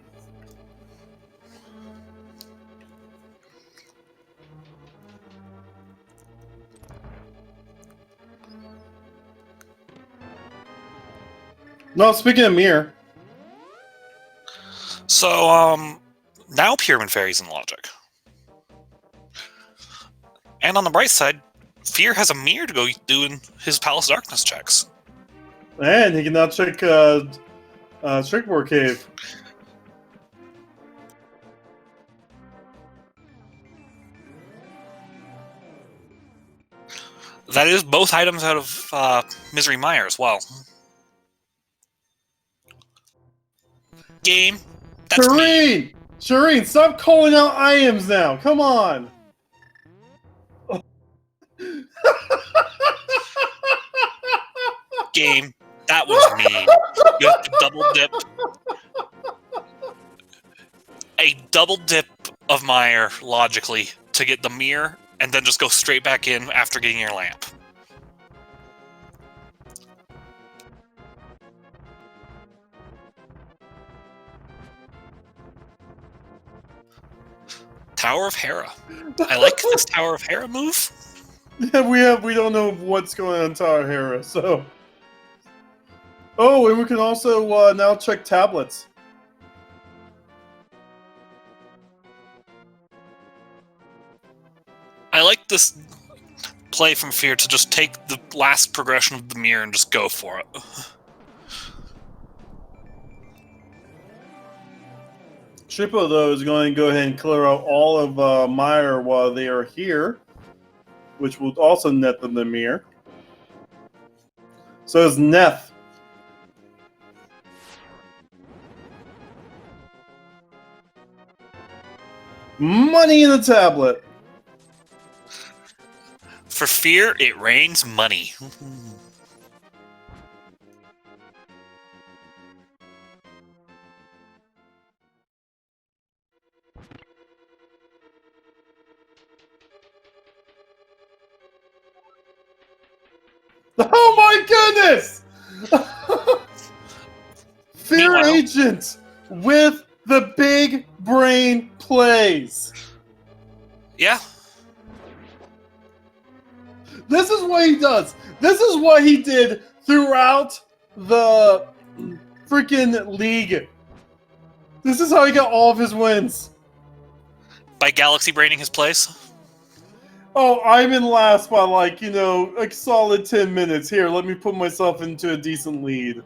No, speaking of mirror. So, now Pyramid Fairy's in Logic. And on the bright side, Fear has a mirror to go doing his Palace of Darkness checks. And he can now check Trickboard Cave. That is both items out of Misery Mire as well. Game. That's me. Shireen, stop calling out items now. Come on. Game. That was me. You have to double dip. A double dip of Mire, logically, to get the mirror, and then just go straight back in after getting your lamp. Tower of Hera. I like this Tower of Hera move. Yeah, we don't know what's going on in Tower Hera, so. Oh, and we can also now check tablets. I like this play from Fear to just take the last progression of the mirror and just go for it. Shippo, though, is going to go ahead and clear out all of Meyer while they are here, which will also net them the mirror. So is Neff. Money in the tablet. For Fear, it rains money. Oh my goodness! Fear Meanwhile, Agent with the big brain plays. yeah. This is what he does. This is what he did throughout the freaking league. This is how he got all of his wins. By Galaxy braining his plays. Oh, I'm in last by like, a solid 10 minutes. Here, let me put myself into a decent lead.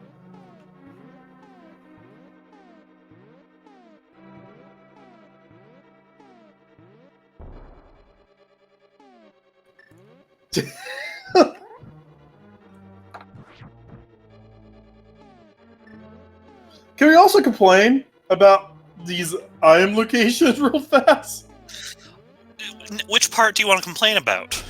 Can we also complain about these item locations real fast? Which part do you want to complain about?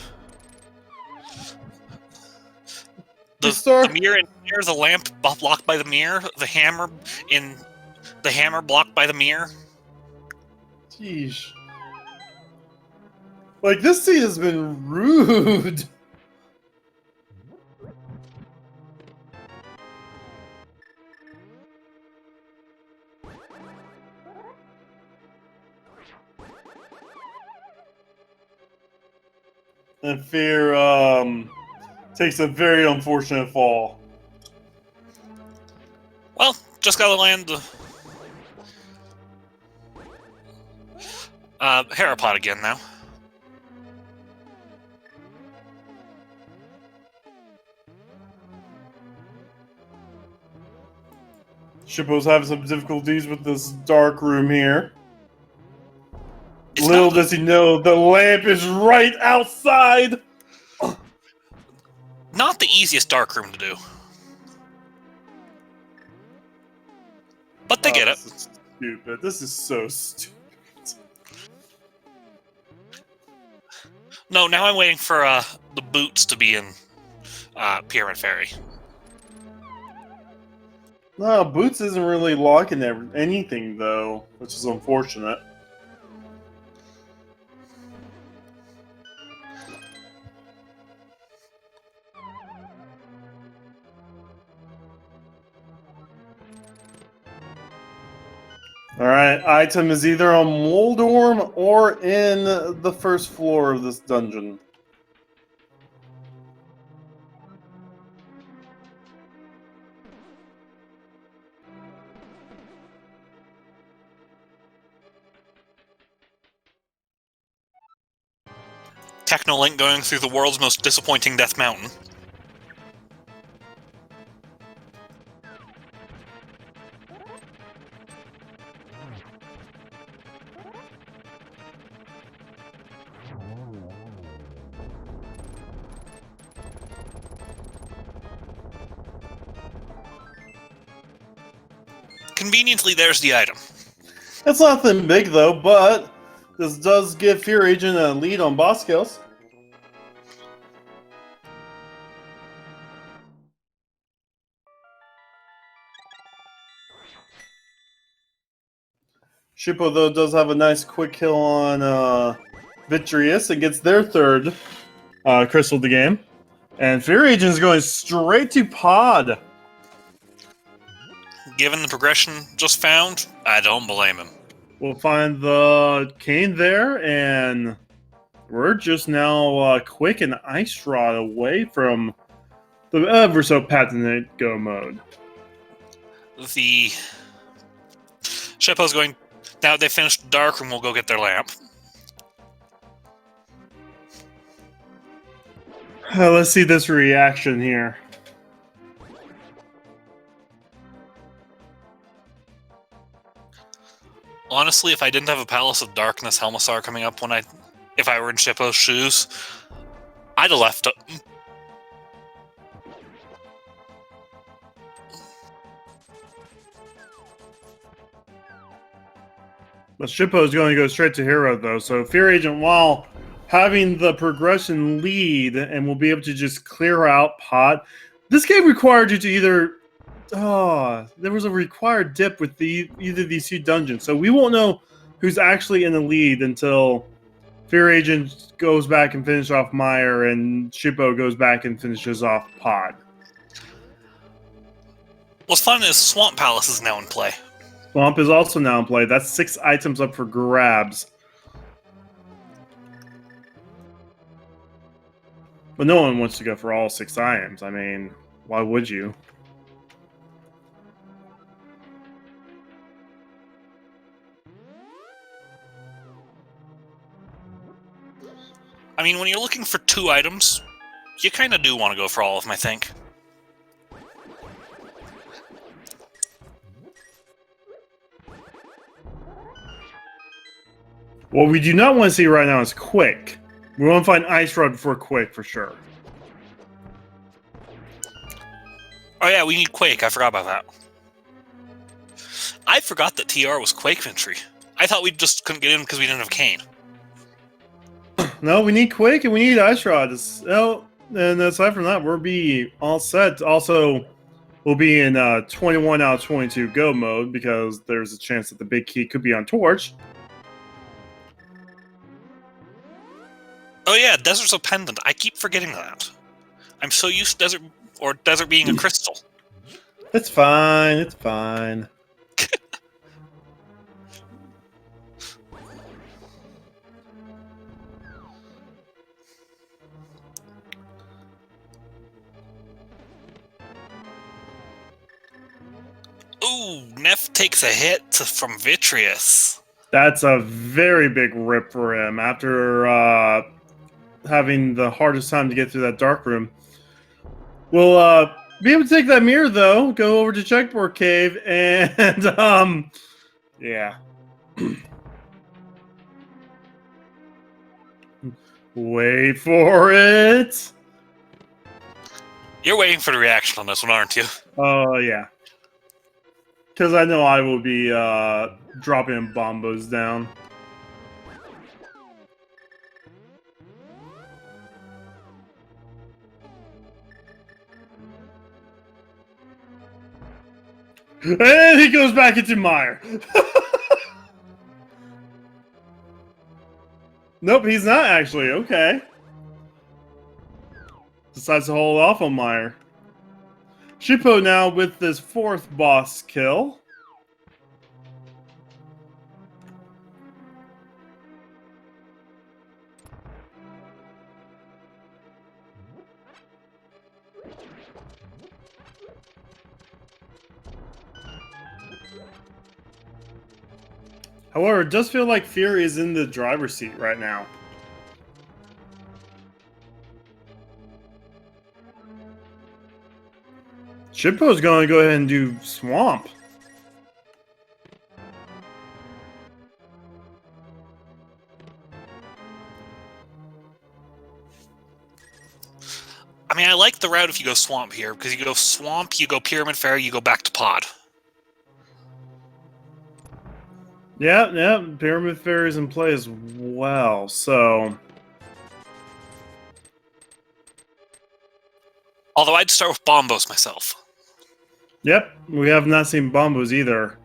The mirror in here, the lamp blocked by the mirror, the hammer blocked by the mirror. Jeez. Like, this scene has been rude. And Fear takes a very unfortunate fall. Well, just gotta land the Herapod again now. Shippo's having some difficulties with this dark room here. It's Little does he know, the lamp is right outside! Not the easiest dark room to do. But they get it. This is stupid. This is so stupid. No, now I'm waiting for the boots to be in Pyramid Ferry. No, Boots isn't really locking anything, though, which is unfortunate. Alright, item is either on Moldorm or in the first floor of this dungeon. Technolink going through the world's most disappointing Death Mountain. Conveniently, there's the item. It's nothing big, though, but this does give Fear Agent a lead on boss kills. Shippo, though, does have a nice quick kill on Vitreous and gets their third crystal of the game. And Fear Agent is going straight to Pod. Given the progression just found, I don't blame him. We'll find the cane there, and We're just now Quick and Ice Rod away from the ever so patented go mode. The Shippo's going... Now they finished Dark Room, we'll go get their lamp. Let's see this reaction here. Honestly, if I didn't have a Palace of Darkness Helmassar coming up if I were in Shippo's shoes, I'd have left it. But Shippo is going to go straight to hero, though. So Fear Agent, while having the progression lead and will be able to just clear out pot, this game required you to either... there was a required dip with either of these two dungeons. So we won't know who's actually in the lead until Fear Agent goes back and finishes off Meyer and Shippo goes back and finishes off Pod. What's fun is Swamp Palace is now in play. Swamp is also now in play. That's 6 items up for grabs. But no one wants to go for all 6 items. I mean, why would you? I mean, when you're looking for 2 items, you kind of do want to go for all of them, I think. What we do not want to see right now is Quick. We want to find Ice Rod before Quick, for sure. Oh yeah, we need Quake. I forgot about that. I forgot that TR was Quake Infantry. I thought we just couldn't get in because we didn't have Kane. No, we need Quick and we need Ice Rod. And aside from that, we'll be all set. Also, we'll be in 21 out of 22 go mode because there's a chance that the big key could be on Torch. Oh yeah, Desert's a pendant. I keep forgetting that. I'm so used to Desert being a crystal. It's fine. It's fine. Ooh, Neff takes a hit from Vitreous. That's a very big rip for him after having the hardest time to get through that dark room. We'll be able to take that mirror, though, go over to Checkboard Cave, and, yeah. Wait for it! You're waiting for the reaction on this one, aren't you? Oh, yeah. Because I know I will be dropping bombos down. And he goes back into Meyer. Nope, he's not actually. Okay. Decides to hold off on Meyer. Shippo now with this 4th boss kill. However, it does feel like Fear is in the driver's seat right now. Shippo's going to go ahead and do Swamp. I mean, I like the route if you go Swamp here, because you go Swamp, you go Pyramid Fair, you go back to Pod. Yeah, Pyramid Fair is in play as well, so... Although I'd start with Bombos myself. Yep, we have not seen Bombos either.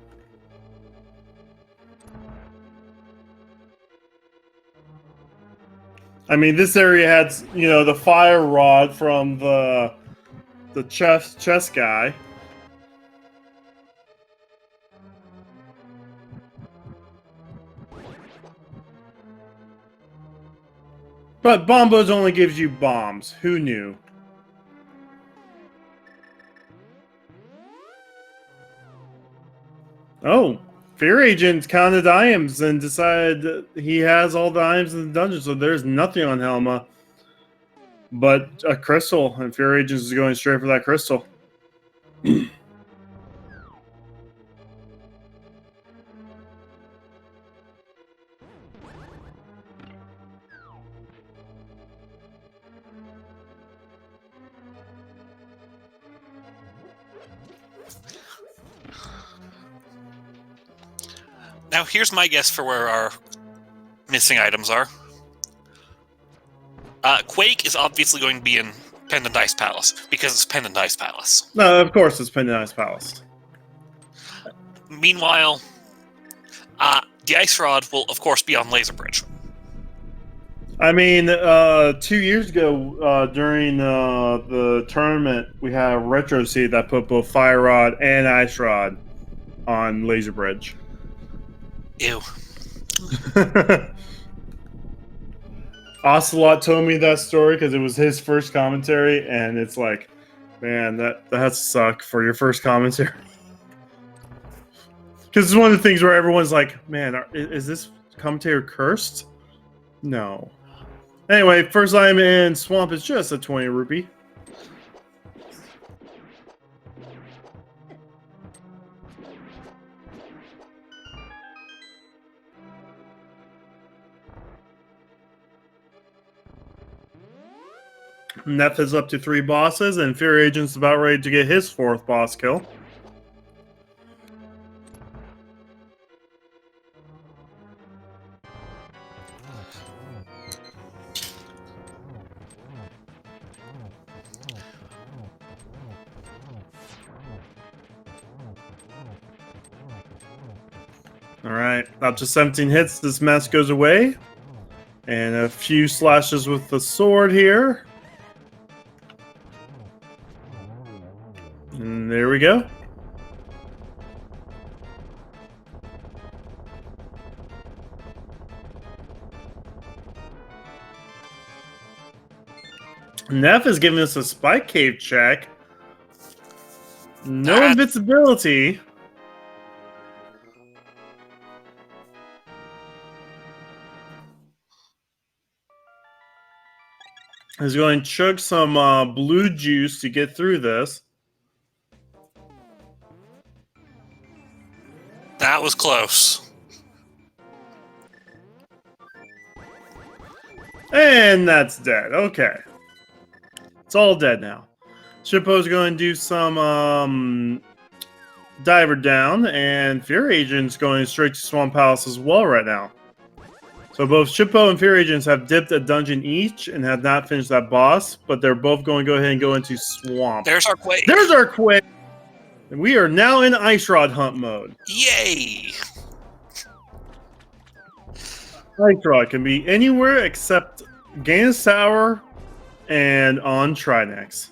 I mean, this area had, you know, the fire rod from the chess guy. But Bombos only gives you bombs. Who knew? Oh, Fear Agent counted items and decided that he has all the items in the dungeon, so there's nothing on Helma but a crystal, and Fear Agent is going straight for that crystal. Now, here's my guess for where our missing items are. Quake is obviously going to be in Pendant Ice Palace, because it's Pendant Ice Palace. No, of course it's Pendant Ice Palace. Meanwhile, the Ice Rod will, of course, be on Laser Bridge. I mean, 2 years ago, during the tournament, we had a retro seed that put both Fire Rod and Ice Rod on Laser Bridge. Ew. Ocelot told me that story because it was his first commentary, and it's like, man, that has to suck for your first commentary. Because it's one of the things where everyone's like, man, is this commentator cursed? No. Anyway, first item in Swamp is just a 20 rupee. Neff is up to 3 bosses, and Fear Agent's about ready to get his 4th boss kill. Alright, up to 17 hits, this mask goes away. And a few slashes with the sword here. And there we go. Neff is giving us a Spike Cave check. No invincibility. He's going to chug some blue juice to get through this. That was close. And that's dead. Okay. It's all dead now. Shippo's going to do some diver down, and Fear Agent's going straight to Swamp Palace as well right now. So both Shippo and Fear Agents have dipped a dungeon each and have not finished that boss, but they're both going to go ahead and go into Swamp. There's our Quake. There's our Quake! And we are now in Ice Rod hunt mode. Yay! Ice Rod can be anywhere except Gaines Tower and on Trinex.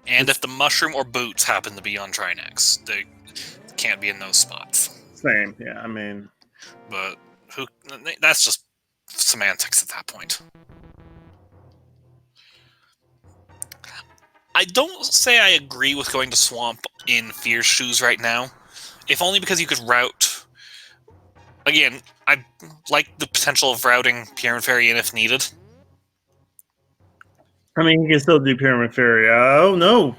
And if the mushroom or boots happen to be on Trinex, they can't be in those spots. Same, yeah, I mean... But that's just semantics at that point. I don't say I agree with going to Swamp in Fear's shoes right now, if only because you could route... Again, I like the potential of routing Pyramid Fairy in if needed. I mean, he can still do Pyramid Fairy. Oh, no.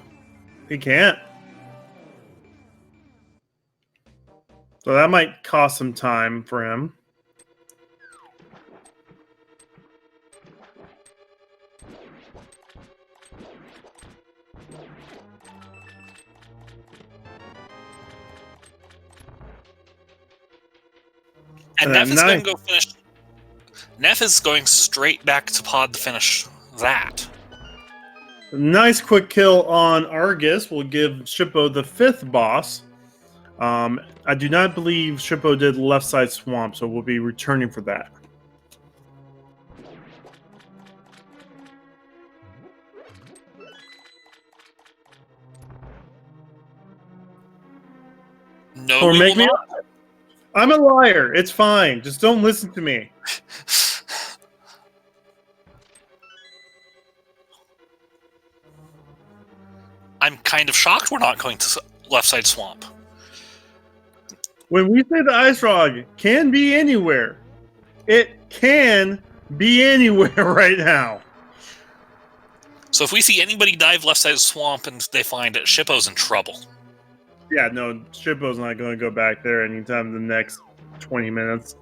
He can't. So that might cost some time for him. And Neff is going to go finish... Neff is going straight back to Pod to finish that. Nice quick kill on Argus will give Shippo the 5th boss. I do not believe Shippo did left side swamp, so we'll be returning for that. No, or we make will me. not. I'm a liar. It's fine. Just don't listen to me. I'm kind of shocked we're not going to left side swamp. When we say the ice rod can be anywhere, it can be anywhere right now. So if we see anybody dive left side swamp and they find it, Shippo's in trouble. Yeah, no, Shippo's not going to go back there anytime in the next 20 minutes.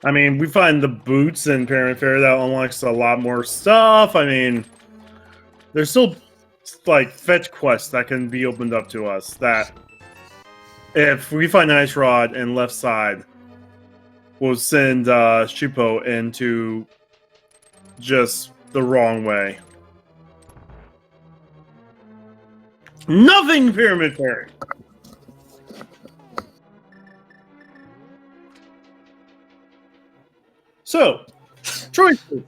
I mean, we find the boots in Pyramid Fair, that unlocks a lot more stuff. I mean, there's still like fetch quests that can be opened up to us that if we find Ice Rod and left side, we'll send Shippo into just the wrong way. Nothing Pyramid Fairy. So, choices: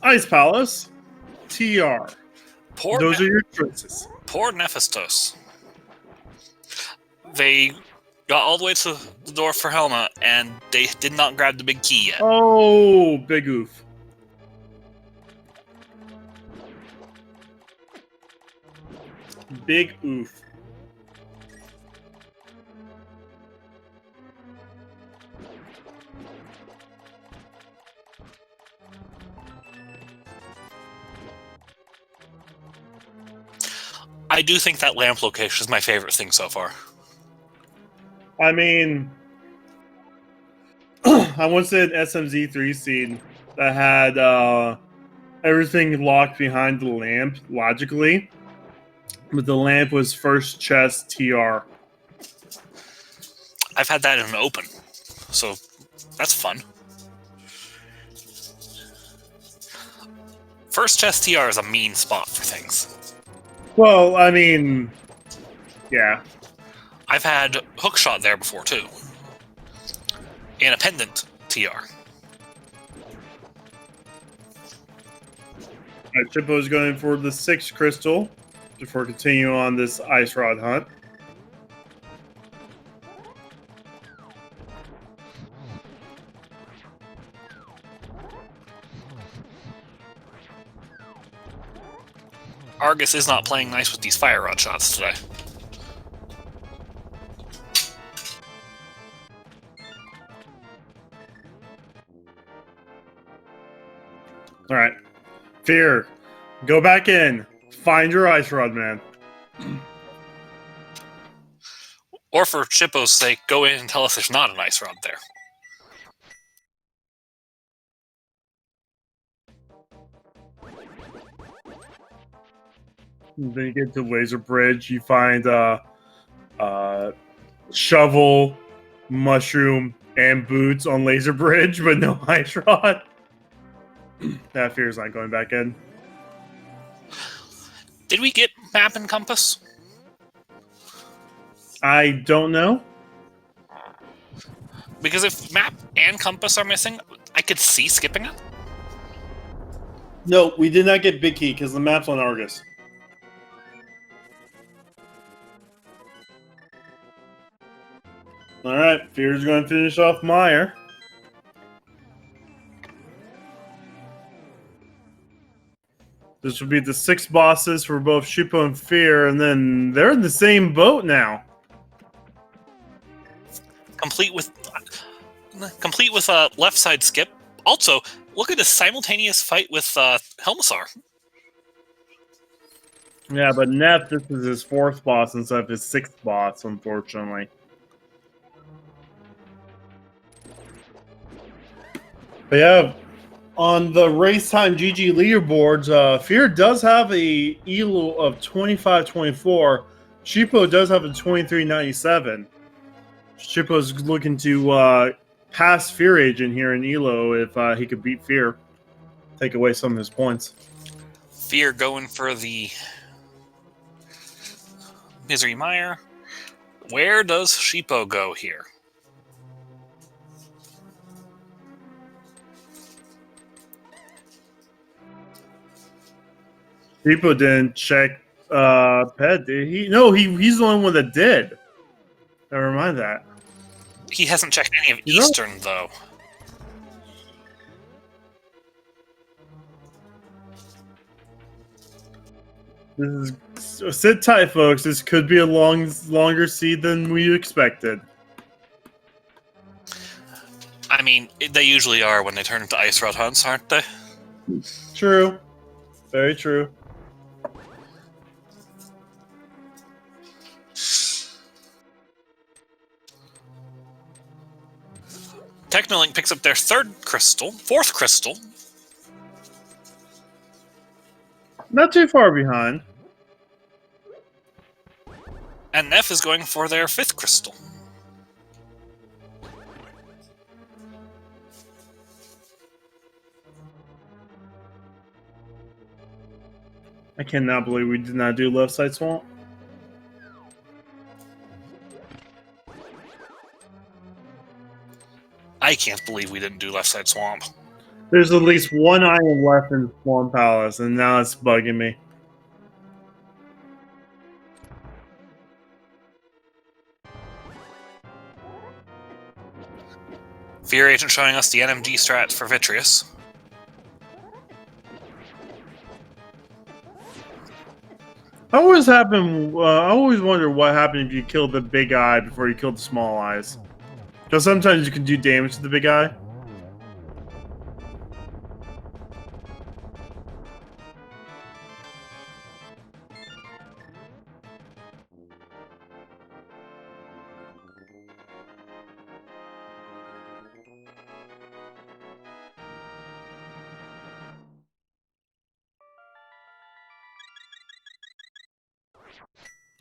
Ice Palace, TR. Those are your choices. Poor Nephistos. They got all the way to the door for Helma, and they did not grab the big key yet. Oh, big oof. Big oof. I do think that lamp location is my favorite thing so far. I mean, I once did an SMZ 3 seed that had everything locked behind the lamp logically, but the lamp was first chest TR. I've had that in an open, so that's fun. First chest TR is a mean spot for things. Well, I mean, yeah. I've had hookshot there before, too. And a pendant TR. Alright, Chippo's going for the 6th crystal before continuing on this ice rod hunt. Argus is not playing nice with these fire rod shots today. Alright. Fear. Go back in. Find your ice rod, man. Or for Chippo's sake, go in and tell us there's not an ice rod there. Then you get to Laser Bridge, you find shovel, mushroom, and boots on Laser Bridge, but no ice rod. That Fear's not going back in. Did we get map and compass? I don't know. Because if map and compass are missing, I could see skipping it. No, we did not get Big Key because the map's on Argus. Alright, Fear's going to finish off Meyer. This will be the 6 bosses for both Shippo and Fear, and then they're in the same boat now. Complete with a left side skip. Also, look at a simultaneous fight with Helmasaur. Yeah, but Neff, this is his 4th boss instead of his 6th boss, unfortunately. But yeah, on the race time GG leaderboards, Fear does have a ELO of 25-24. Shippo does have a 23-97. Shippo's looking to pass Fear Agent here in ELO if he could beat Fear. Take away some of his points. Fear going for the Misery Mire. Where does Sheepo go here? People didn't check Pet, did he? No, he's the only one that did. Never mind that. He hasn't checked any of You know- Eastern, though. This is sit tight, folks. This could be a longer seed than we expected. I mean, they usually are when they turn into Ice Rod hunts, aren't they? True. Very true. Technolink picks up their fourth crystal. Not too far behind. And Neff is going for their fifth crystal. I cannot believe we did not do left side swamp. I can't believe we didn't do left side swamp. There's at least one island left in Swamp Palace, and now it's bugging me. Fear Agent showing us the NMG strat for Vitreous. I always wonder what happened if you killed the big eye before you killed the small eyes. Because sometimes you can do damage to the big eye.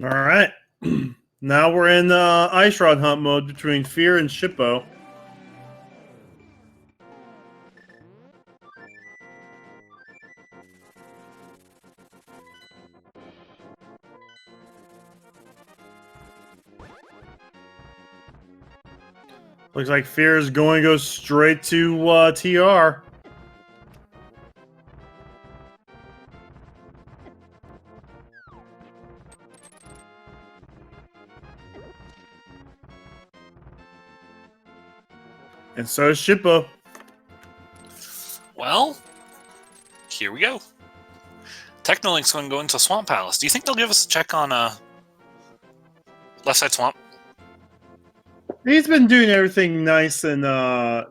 All right. Now we're in Ice Rod hunt mode between Fear and Shippo. Looks like Fear is going to go straight to TR. And so is Shippo. Well, here we go. Technolink's going to go into Swamp Palace. Do you think they'll give us a check on left side swamp? He's been doing everything nice and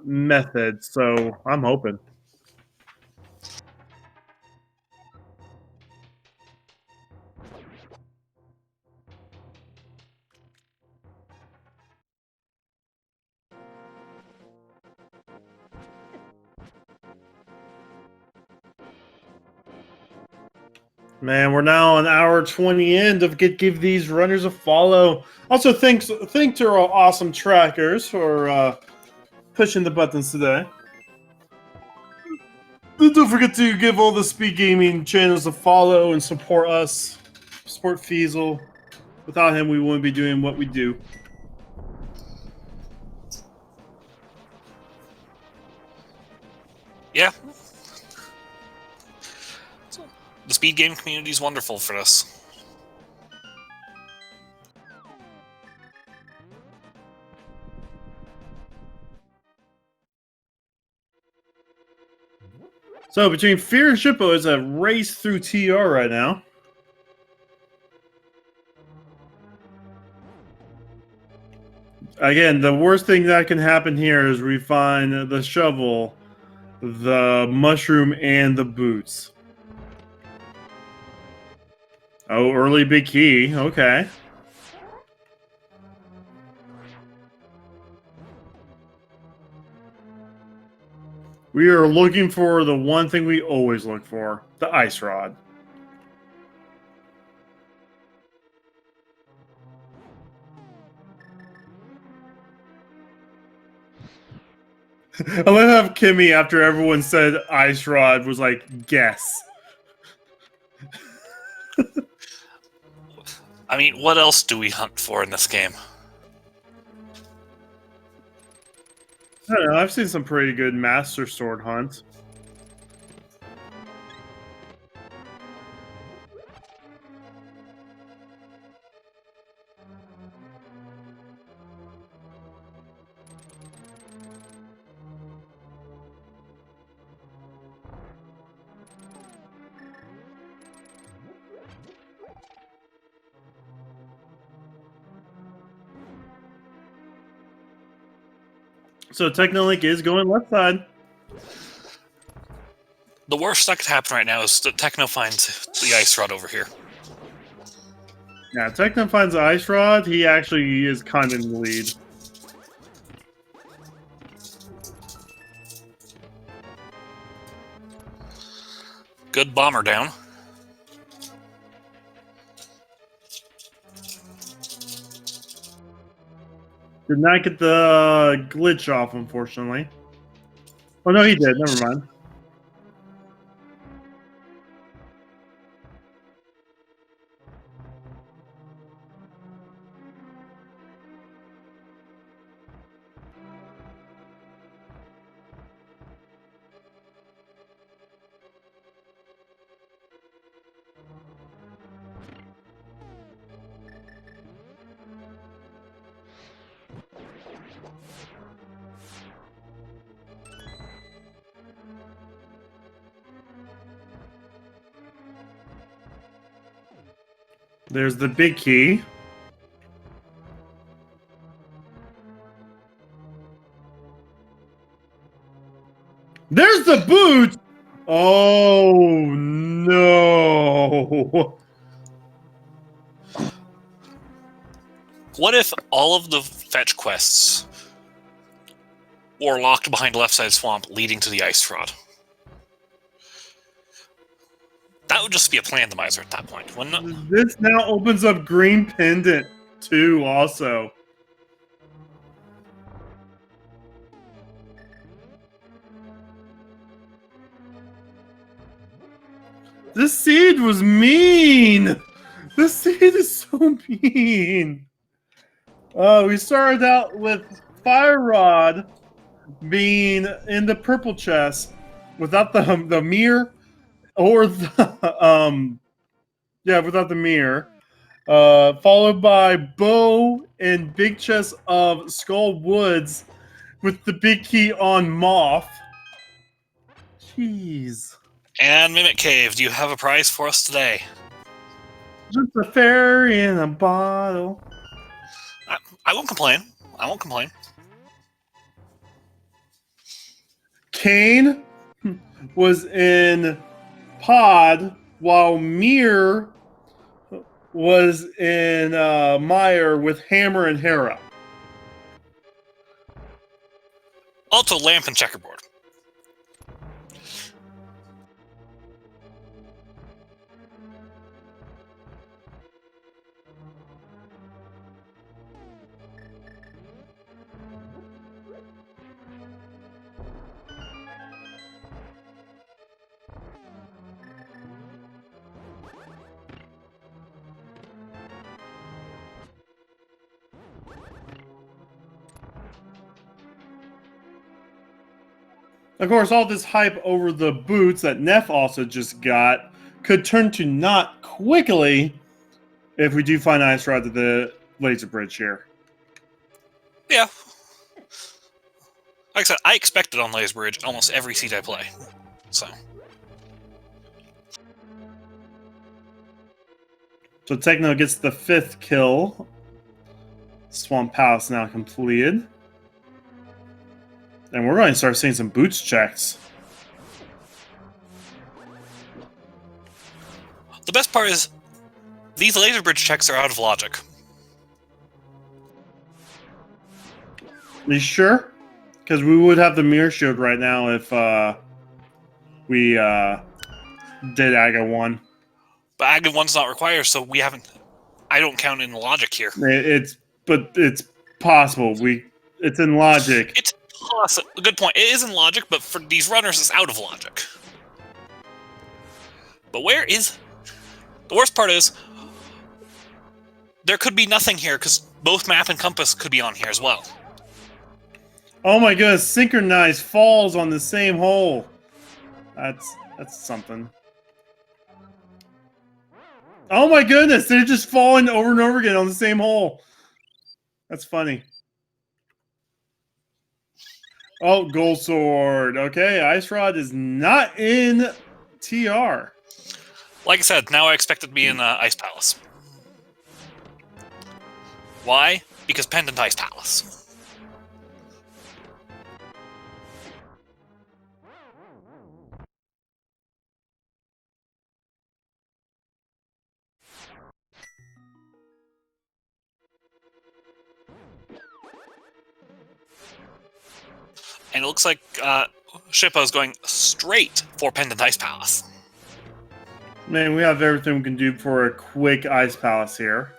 method, so I'm hoping. Man, we're now on hour 20 in to give these runners a follow. Also, thank to our awesome trackers for pushing the buttons today. Don't forget to give all the Speed Gaming channels a follow and support us. Support Feasel. Without him, we wouldn't be doing what we do. Yeah. The Speed Game community is wonderful for this. So between Fear and Shippo is a race through TR right now. Again, the worst thing that can happen here is we find the shovel, the mushroom, and the boots. Oh, early big key. Okay. We are looking for the one thing we always look for, the ice rod. I love how Kimmy, after everyone said ice rod, was like, guess. I mean, what else do we hunt for in this game? I don't know. I've seen some pretty good Master Sword hunts. So Technolink is going left side. The worst that could happen right now is that Techno finds the ice rod over here. Yeah, Techno finds the ice rod. He actually is kind of in the lead. Good bomber down. Did not get the glitch off, unfortunately. Oh, no, he did. Never mind. There's the big key. There's the boot! Oh, no. What if all of the fetch quests were locked behind left side swamp leading to the ice rod? That would just be a randomizer at that point, wouldn't it? This now opens up Green Pendant, too, also. This seed was mean! This seed is so mean! We started out with Fire Rod being in the purple chest without the mirror or the without the mirror. Followed by Bow and Big Chest of Skull Woods with the big key on Moth. Jeez. And Mimic Cave, do you have a prize for us today? Just a fairy in a bottle. I won't complain. I won't complain. Kane was in Pod while Mir was in Meyer with Hammer and Hera. Also, Lamp and Checkerboard. Of course, all this hype over the boots that Neff also just got could turn to naught quickly if we do find Ice Rod at the laser bridge here. Yeah. Like I said, I expect it on Laser Bridge almost every seat I play. So Techno gets the 5th kill. Swamp Palace now completed. And we're going to start seeing some boots checks. the best part is these laser bridge checks are out of logic. You sure? Because we would have the mirror shield right now if we did Aga 1. But Aga 1's not required, so we haven't... I don't count in the logic here. It's possible. It's in logic. It's possible. Good point. It is in logic, but for these runners, it's out of logic. But where is... The worst part is... There could be nothing here, because both map and compass could be on here as well. Oh my goodness, synchronized falls on the same hole. That's something. Oh my goodness, they're just falling over and over again on the same hole. That's funny. Oh, gold sword. Okay, Ice Rod is not in TR. Like I said, now I expect it to be in Ice Palace. Why? Because Pendant Ice Palace. And it looks like Shippo's going straight for Pendant Ice Palace. Man, we have everything we can do for a quick Ice Palace here.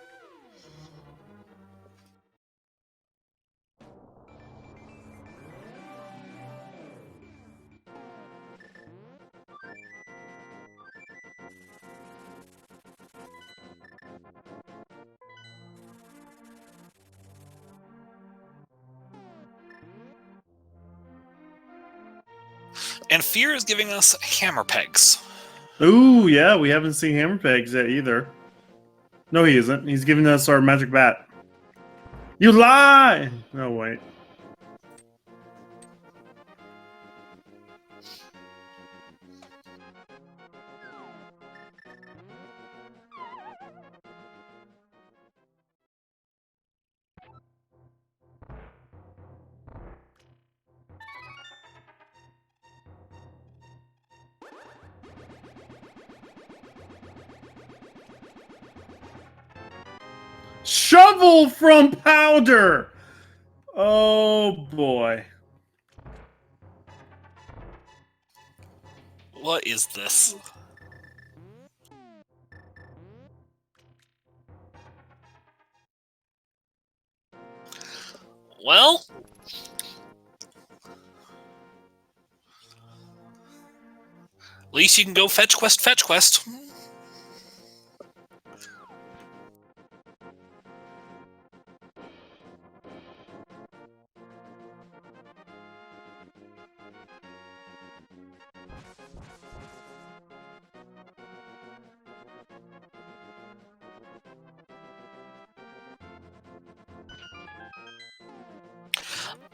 And Fear is giving us hammer pegs. Ooh, yeah, we haven't seen hammer pegs yet either. No, he isn't. He's giving us our magic bat. You lie! No, wait. Shovel from powder! Oh, boy. What is this? Well, at least you can go fetch quest, fetch quest.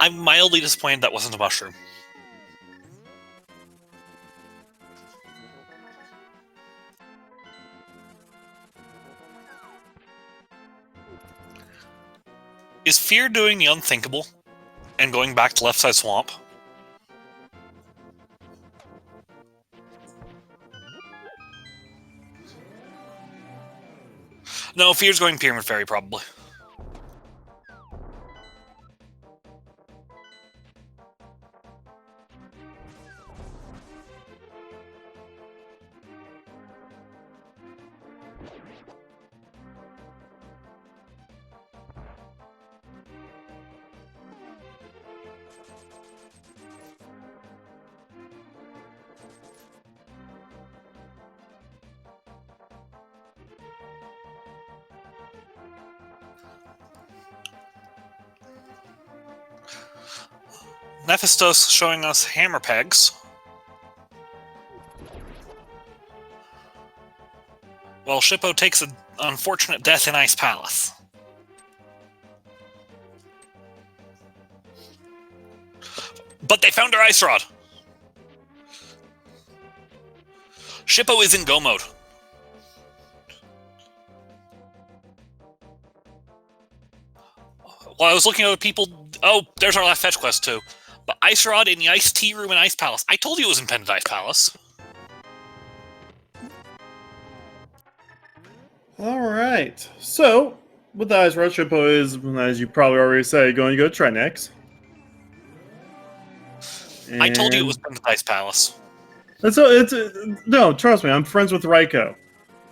I'm mildly disappointed that wasn't a mushroom. Is Fear doing the unthinkable and going back to Left Side Swamp? No, Fear's going Pyramid Fairy, probably. Nephestos showing us hammer pegs. While Shippo takes an unfortunate death in Ice Palace. But they found our Ice Rod! Shippo is in go mode. While I was looking at other people... Oh, there's our last fetch quest too. But Ice Rod in the Ice Tea Room in Ice Palace. I told you it was in Pendant Ice Palace. Alright. So, with the Ice Rod, Shippo is, as you probably already said, going to go to Trinex. I told you it was Pendant Ice Palace. No, trust me, I'm friends with Raiko.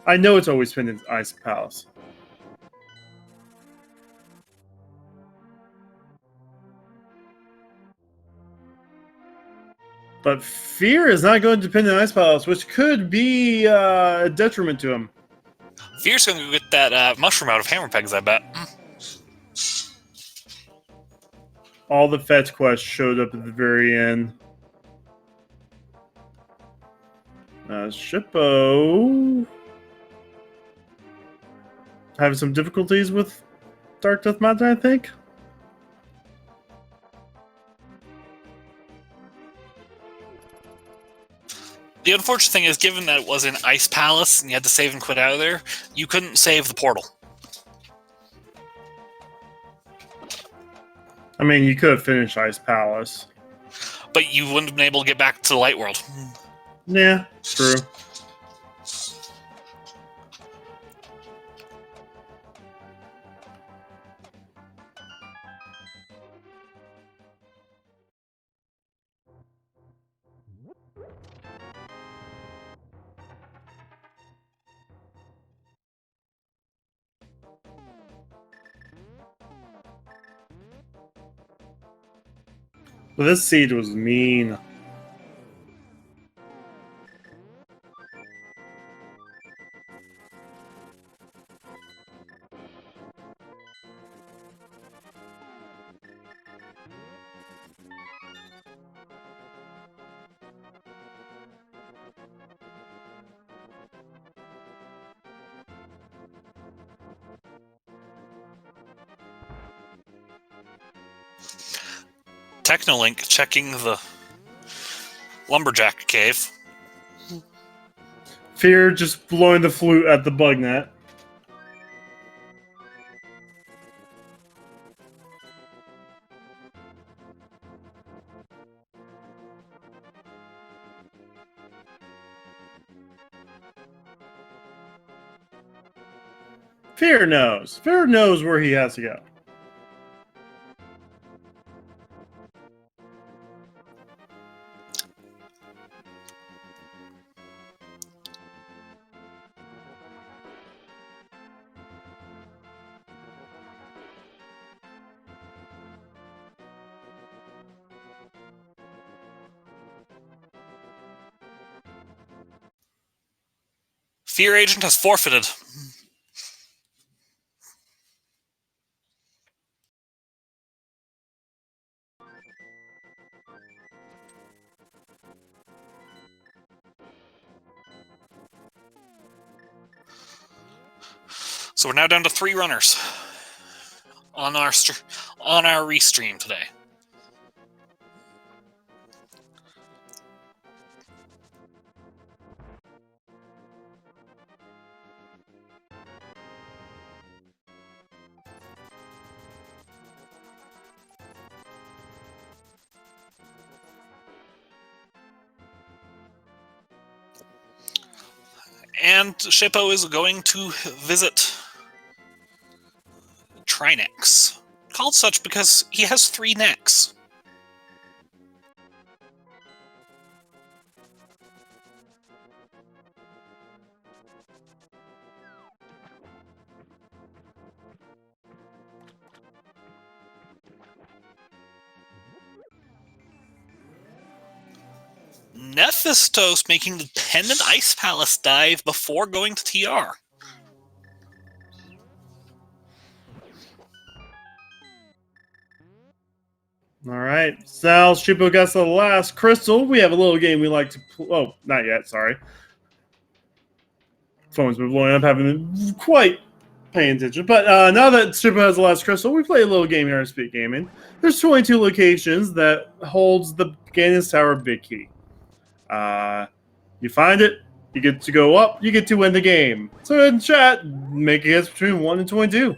I know it's always Pendant Ice Palace. But Fear is not going to Pendant Ice Palace, which could be a detriment to him. Fear's going to get get that mushroom out of hammer pegs, I bet. All the fetch quests showed up at the very end. Shippo having some difficulties with Dark Death Mountain, I think. The unfortunate thing is, given that it was in Ice Palace and you had to save and quit out of there, you couldn't save the portal. I mean, you could have finished Ice Palace. But you wouldn't have been able to get back to the Light World. Yeah, true. But this seed was mean. Technolink checking the lumberjack cave. Fear just blowing the flute at the bug net. Fear knows. Fear knows where he has to go. Fear agent has forfeited. So we're now down to 3 runners on our restream today. And Shippo is going to visit Trinex, called such because he has 3 necks. Nephistos making the Pendant Ice Palace dive before going to TR. All right, Sal, Shippo gets the last crystal. We have a little game we like to play. Oh, not yet, sorry. Phone's been blowing up, haven't been quite paying attention. But now that Shippo has the last crystal, we play a little game here in Speed Gaming. There's 22 locations that holds the Ganon's Tower Big Key. You find it, you get to go up, you get to win the game. So in chat, make a guess between 1 and 22.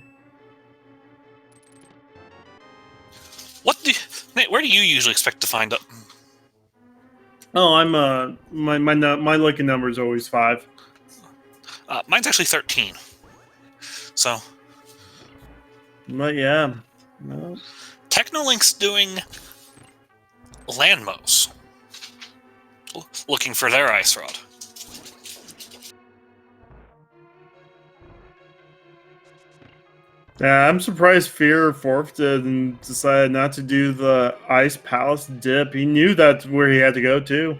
Where do you usually expect to find it? Oh, I'm my lucky number is always 5. Mine's actually 13. So, But yeah, no. Technolink's doing Landmos, looking for their ice rod. Yeah, I'm surprised Fear forfeited and decided not to do the Ice Palace dip. He knew that's where he had to go to.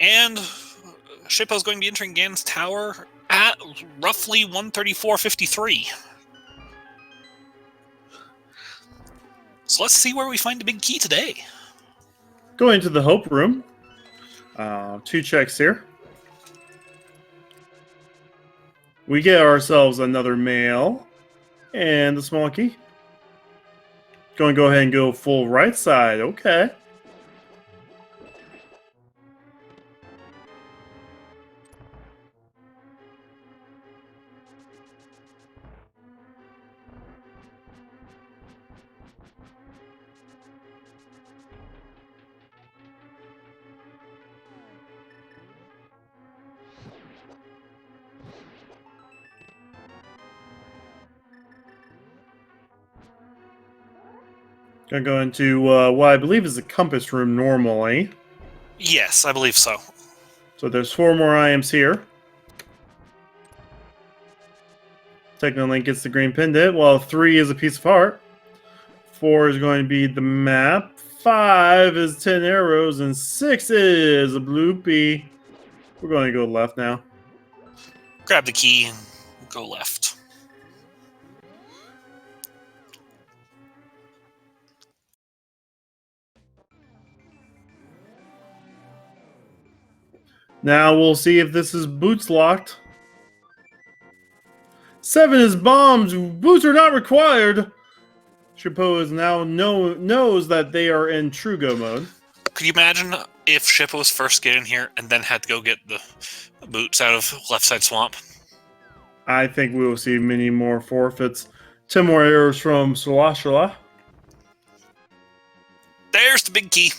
And Shippo's going to be entering Gan's tower at roughly 134.53. So let's see where we find the big key today. Going to the Hope Room. 2 checks here. We get ourselves another mail and the small key. Going to go ahead and go full right side. Okay. Gonna go into what I believe is the compass room normally. Yes, I believe so. So there's 4 more items here. Technolink gets the green pendant, while 3 is a piece of heart. 4 is going to be the map. 5 is 10 arrows, and 6 is a bloopy. We're going to go left now. Grab the key and go left. Now we'll see if this is boots locked. 7 is bombs. Boots are not required. Shippo is now knows that they are in true go mode. Could you imagine if Shippo was first getting here and then had to go get the boots out of left side swamp? I think we will see many more forfeits. 10 more arrows from Sulashala. There's the big key.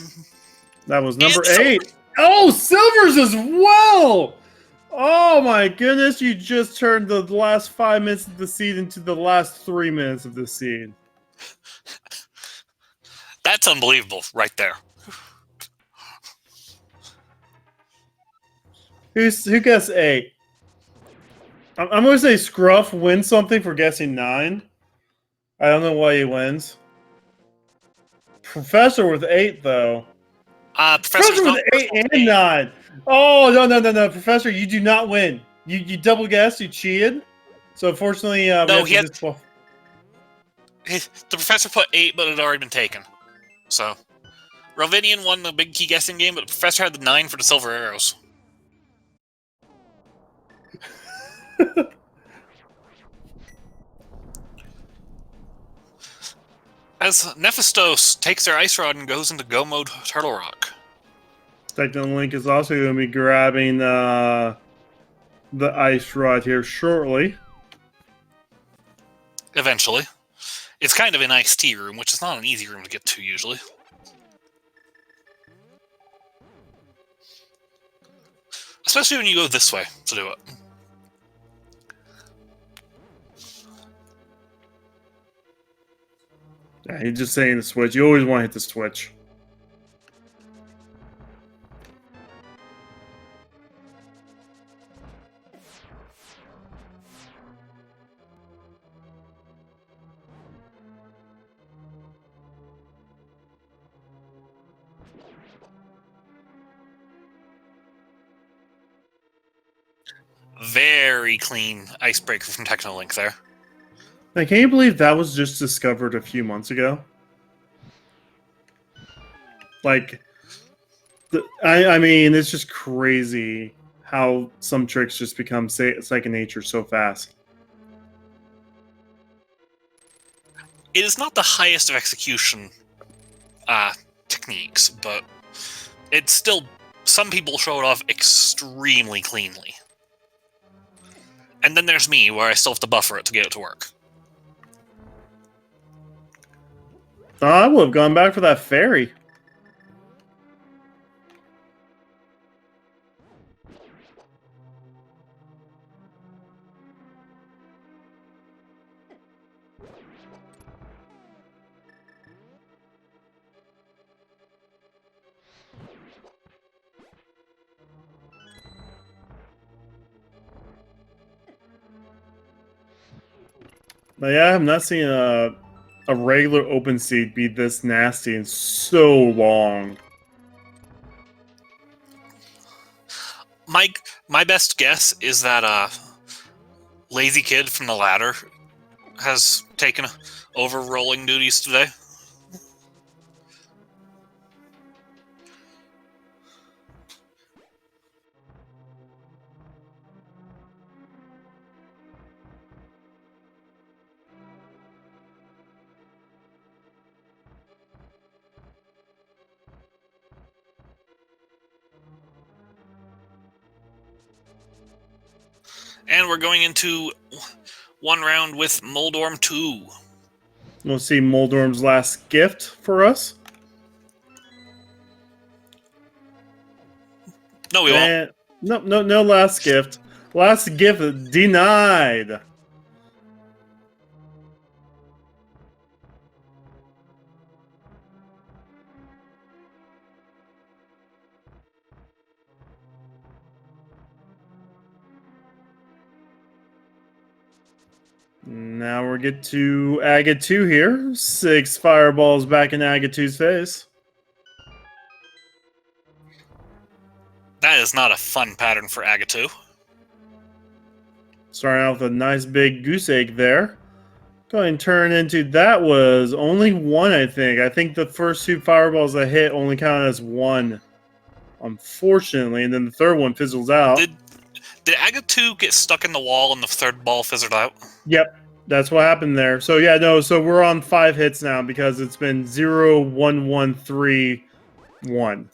That was number And 8. Oh, silvers as well! Oh my goodness, you just turned the last 5 minutes of the seed into the last 3 minutes of the seed. That's unbelievable right there. Who guessed 8? I'm going to say Scruff wins something for guessing 9. I don't know why he wins. Professor with 8, though. Professor with 8 and 9. Oh, no. Professor, you do not win. You double guessed, you cheated. So, unfortunately, no, the professor put 8, but it had already been taken. So, Rovinian won the big key guessing game, but the professor had the 9 for the silver arrows. As Nephestos takes their ice rod and goes into go mode Turtle Rock. Technolink is also going to be grabbing the ice rod here shortly. Eventually. It's kind of an iced tea room, which is not an easy room to get to usually. Especially when you go this way to do it. Yeah, he's just saying the switch. You always want to hit the switch. Very clean icebreaker from Technolink there. Now, can you believe that was just discovered a few months ago? Like, I mean, it's just crazy how some tricks just become second nature so fast. It is not the highest of execution techniques, but it's still... Some people show it off extremely cleanly. And then there's me, where I still have to buffer it to get it to work. I would have gone back for that fairy. But yeah, I have not seen a regular open seed be this nasty in so long. My best guess is that Lazy Kid from the ladder has taken over rolling duties today. And we're going into one round with Moldorm 2. We'll see Moldorm's last gift for us. No, we won't. No last gift. Last gift denied. Now we get to Aga 2 here. 6 fireballs back in Aga 2's face. That is not a fun pattern for Agatu. Starting out with a nice big goose egg there. Going and turn into that was only 1, I think. I think the first 2 fireballs I hit only counted as 1. Unfortunately, and then the third one fizzles out. Did Agatu get stuck in the wall and the third ball fizzled out? Yep, that's what happened there. So yeah, no, so we're on 5 hits now because it's been 0, 1, 1, 3, 1.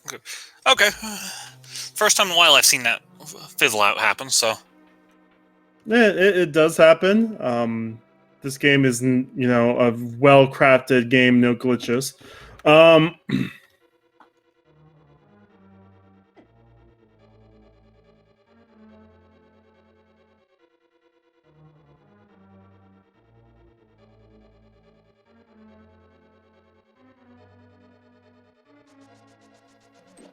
Okay. First time in a while I've seen that fizzle out happen, so. It does happen. This game is, a well-crafted game, no glitches.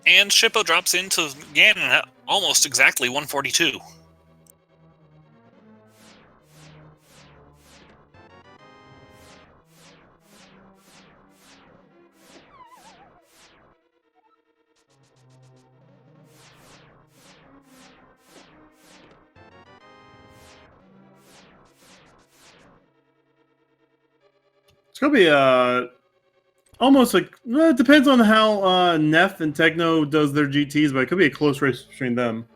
And Shippo drops into Ganon at almost exactly 142. It's gonna be almost like it depends on how Neff and Techno does their GTs, but it could be a close race between them.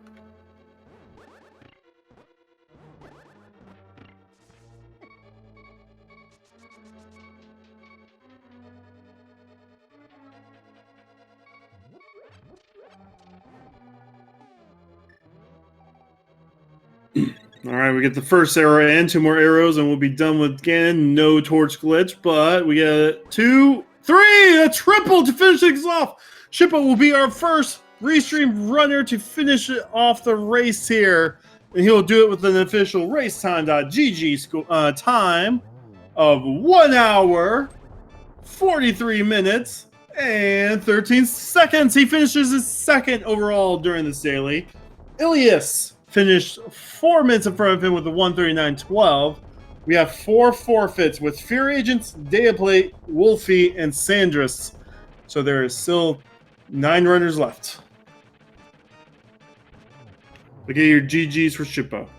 All right, we get the first arrow and 2 more arrows, and we'll be done with Ganon. No torch glitch, but we get 2, 3, a triple to finish things off. Shippo will be our first restream runner to finish off the race here, and he'll do it with an official racetime.gg time of 1 hour, 43 minutes, and 13 seconds. He finishes his second overall during this daily. Ilias finished 4 minutes in front of him with a 139.12. We have 4 forfeits with Fear Agents, Dataplate, Wolfie, and Sandris. So there is still 9 runners left. Look at your GGs for Shippo.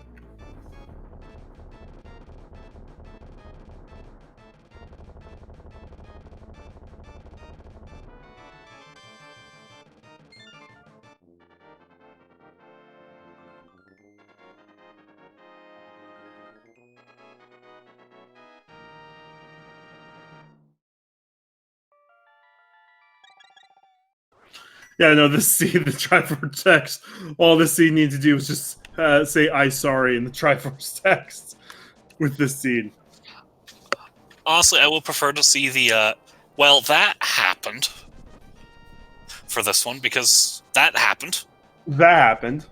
Yeah, no, this seed, the Triforce text, all this seed needs to do is just say "I sorry" in the Triforce text with this seed. Honestly, I would prefer to see the, well, that happened for this one, because that happened. That happened.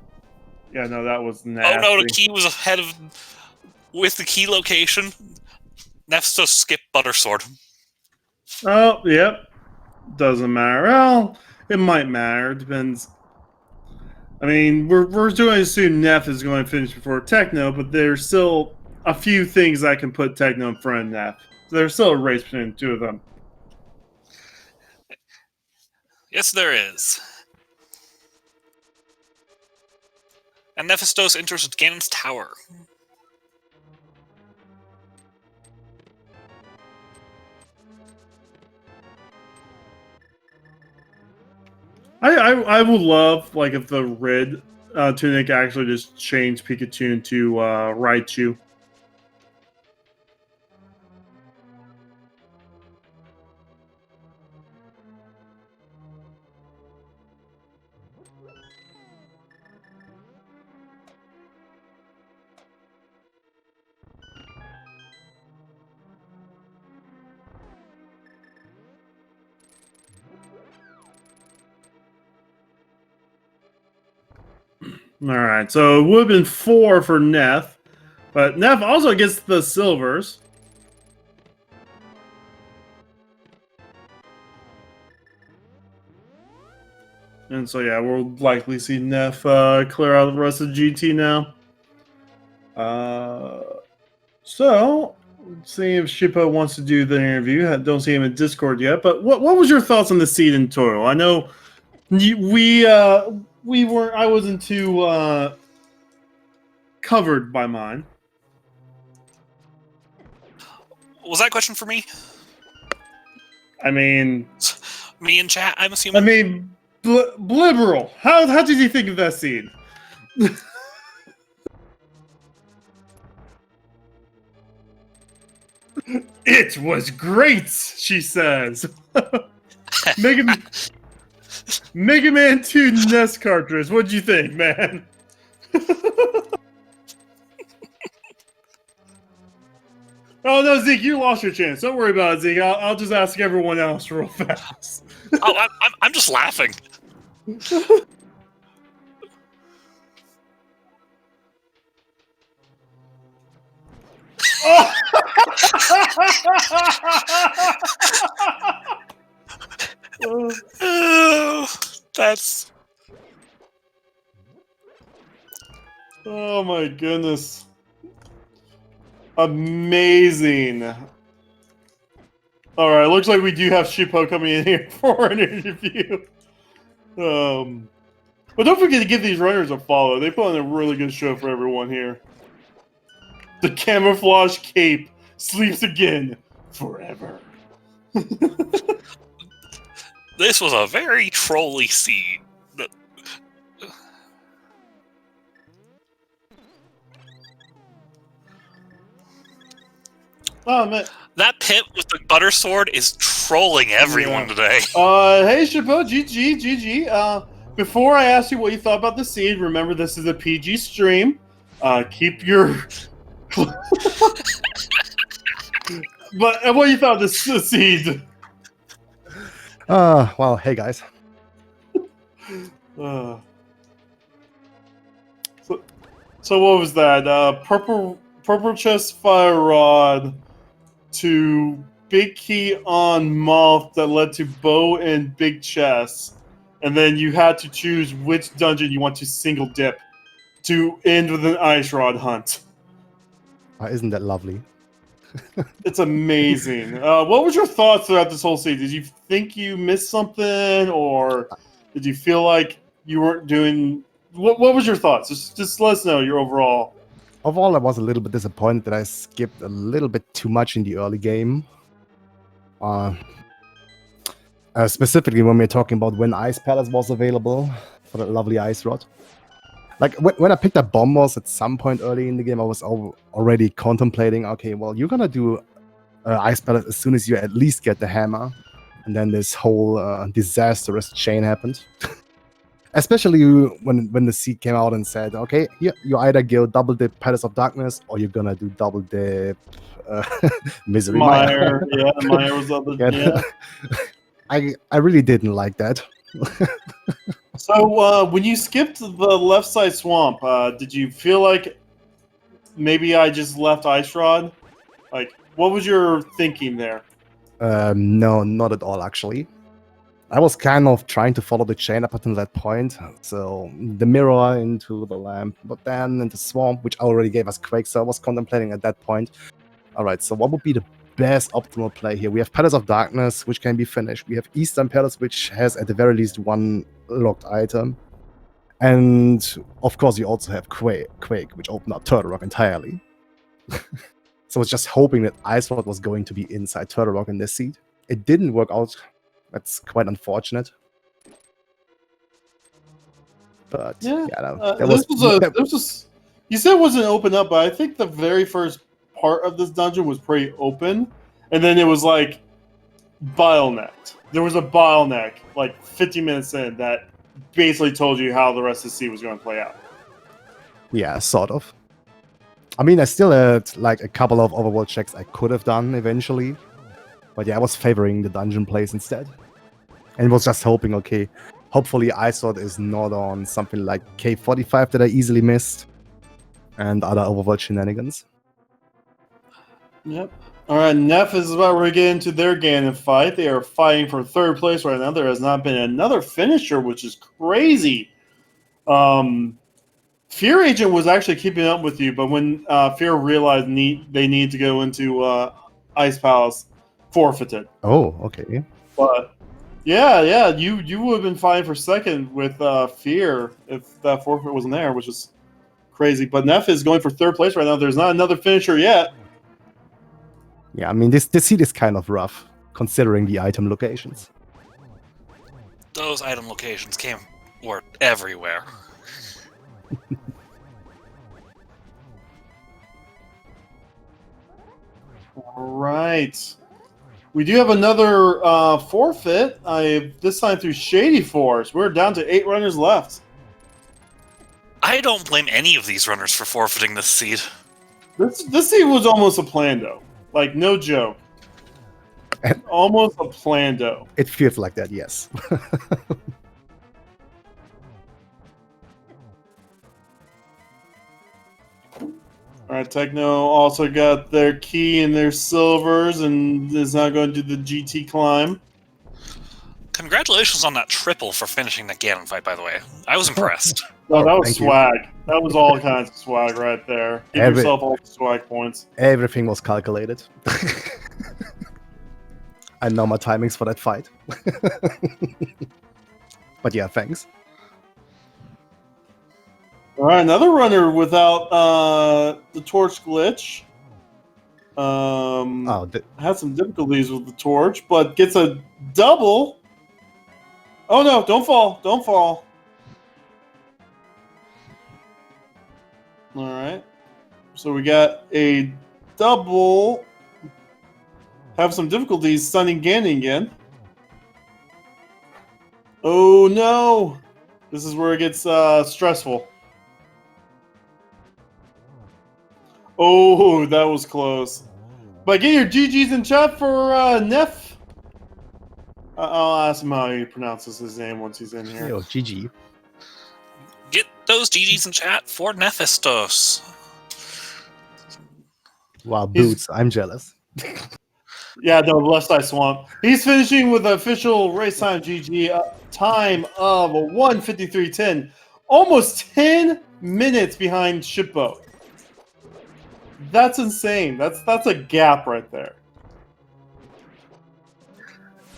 Yeah, no, that was nasty. Oh no, the key was ahead of, with the key location. Next to skip Buttersword. Oh, yep. Doesn't matter. Well, it might matter. Depends. I mean, we're going to assume Neff is going to finish before Techno, but there's still a few things that can put Techno in front of Neff. So there's still a race between the two of them. Yes, there is. And Nephestos enters Ganon's tower. I would love, like, if the red tunic actually just changed Pikachu into Raichu. Alright, so it would have been 4 for Neff, but Neff also gets the silvers. And so, yeah, we'll likely see Neff clear out the rest of GT now. So, let's see if Shippo wants to do the interview. I don't see him in Discord yet, but what was your thoughts on the seed in total? I know I wasn't too covered by mine. Was that a question for me? I mean, me in chat, I'm assuming? I mean, Blibberal, how did you think of that seed? It was great, she says. Mega Man 2 NES cartridge. What'd you think, man? Oh no, Zeke, you lost your chance. Don't worry about it, Zeke. I'll just ask everyone else real fast. Oh, I'm just laughing. Oh! Oh, that's... Oh my goodness. Amazing. Alright, looks like we do have Shippo coming in here for an interview. But don't forget to give these runners a follow. They put on a really good show for everyone here. The camouflage cape sleeps again forever. This was a very trolly seed. Oh man, that pit with the butter sword is trolling everyone today. Hey Shippo, GG. Before I ask you what you thought about the seed, remember this is a PG stream. Keep your. But what you thought of the seed? Well, hey guys. So what was that? Purple chest fire rod to big key on moth that led to bow and big chest, and then you had to choose which dungeon you want to single dip to end with an ice rod hunt. Isn't that lovely? It's amazing. What was your thoughts throughout this whole season? Did you think you missed something, or did you feel like you weren't doing? What was your thoughts? Just let us know your overall. Overall, I was a little bit disappointed that I skipped a little bit too much in the early game. Specifically when we're talking about when Ice Palace was available for that lovely ice rod. Like, when I picked up Bombers at some point early in the game, I was already contemplating, okay, well, you're gonna do Ice Palace as soon as you at least get the hammer. And then this whole disastrous chain happened. Especially when the seed came out and said, okay, you either go double dip Palace of Darkness, or you're gonna do double dip Misery Mire. Yeah, Mire was other. Yeah. I really didn't like that. So when you skipped the left side swamp, did you feel like maybe I just left Ice Rod? Like, what was your thinking there? No, not at all, actually. I was kind of trying to follow the chain up until that point. So the mirror into the lamp, but then into swamp, which already gave us Quake. So I was contemplating at that point. All right, so what would be the best optimal play here? We have Palace of Darkness, which can be finished. We have Eastern Palace, which has at the very least one locked item. And of course, you also have Quake, which opened up Turtle Rock entirely. So I was just hoping that Ice Rod was going to be inside Turtle Rock in this seed. It didn't work out. That's quite unfortunate. But Yeah, that you said it wasn't open up, but I think the very first part of this dungeon was pretty open, and then it was like bottlenecked. There was a bottleneck like 50 minutes in that basically told you how the rest of the seed was going to play out. Yeah, sort of. I mean, I still had like a couple of overworld checks I could have done eventually. But yeah, I was favoring the dungeon plays instead. And was just hoping, okay, hopefully Ice Rod is not on something like K45 that I easily missed. And other overworld shenanigans. Yep. All right, Neff is about ready to get into their Ganon fight. They are fighting for third place right now. There has not been another finisher, which is crazy. Fear Agent was actually keeping up with you, but when Fear realized they need to go into Ice Palace, forfeited. Oh, okay. But yeah, you would have been fine for second with Fear if that forfeit wasn't there, which is crazy. But Neff is going for third place right now. There's not another finisher yet. Yeah, I mean, this seed is kind of rough, considering the item locations. Those item locations were everywhere. All right. We do have another forfeit. This time through Shady Force. We're down to 8 runners left. I don't blame any of these runners for forfeiting this seed. This seed was almost a plando. Like, no joke. Almost a plando. It feels like that, yes. All right, Techno also got their key and their silvers and is now going to do the GT climb. Congratulations on that triple for finishing the Ganon fight, by the way. I was impressed. Oh, that was thank you. swag. That was all kinds of swag right there. Give yourself all the swag points. Everything was calculated. I know my timings for that fight. But yeah, thanks. All right, another runner without the torch glitch. Had some difficulties with the torch, but gets a double. Oh no, don't fall. Don't fall. All right. So we got a double. Have some difficulties stunning Ganon again. Oh no. This is where it gets stressful. Oh, that was close. But get your GGs in chat for Neff. I'll ask him how he pronounces his name once he's in here. Yo, GG. Get those GGs in chat for Nephistos. Wow, Boots, I'm jealous. Yeah, no, Left Side Swamp. He's finishing with the official race time GG time of 1:53.10. Almost 10 minutes behind Shipboat. That's insane. That's a gap right there.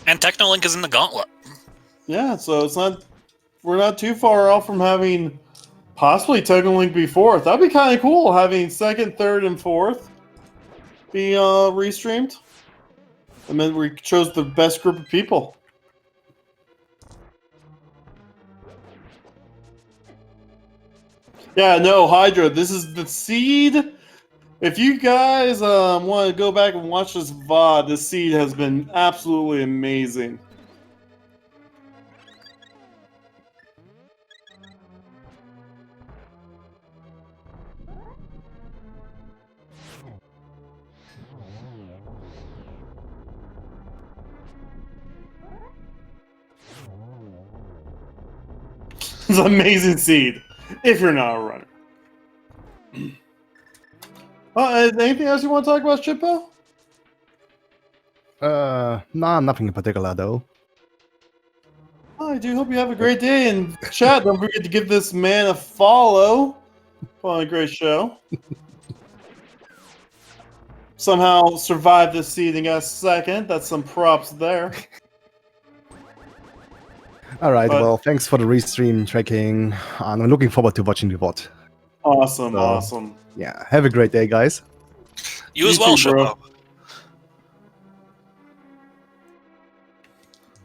And Technolink is in the gauntlet. Yeah, so we're not too far off from having possibly Technolink be fourth. That'd be kind of cool, having second, third, and fourth be restreamed. And then we chose the best group of people. Yeah, no, Hydra, this is the seed. If you guys want to go back and watch this VOD, this seed has been absolutely amazing. It's an amazing seed, if you're not a runner. Anything else you want to talk about, Chippo? Nah, nothing in particular though. I do hope you have a great day. And chat, don't forget to give this man a follow. Well, a great show. Somehow survived this seed and got second. That's some props there. All right. But- Well, thanks for the restream tracking. And I'm looking forward to watching the VOD. Awesome, So- awesome. Yeah. Have a great day, guys. You as well, too, bro. Shippo.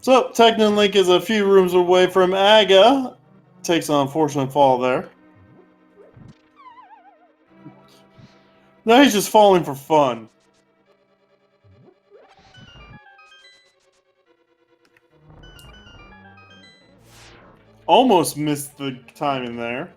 So, Technolink is a few rooms away from Aga. Takes an unfortunate fall there. Now he's just falling for fun. Almost missed the timing there.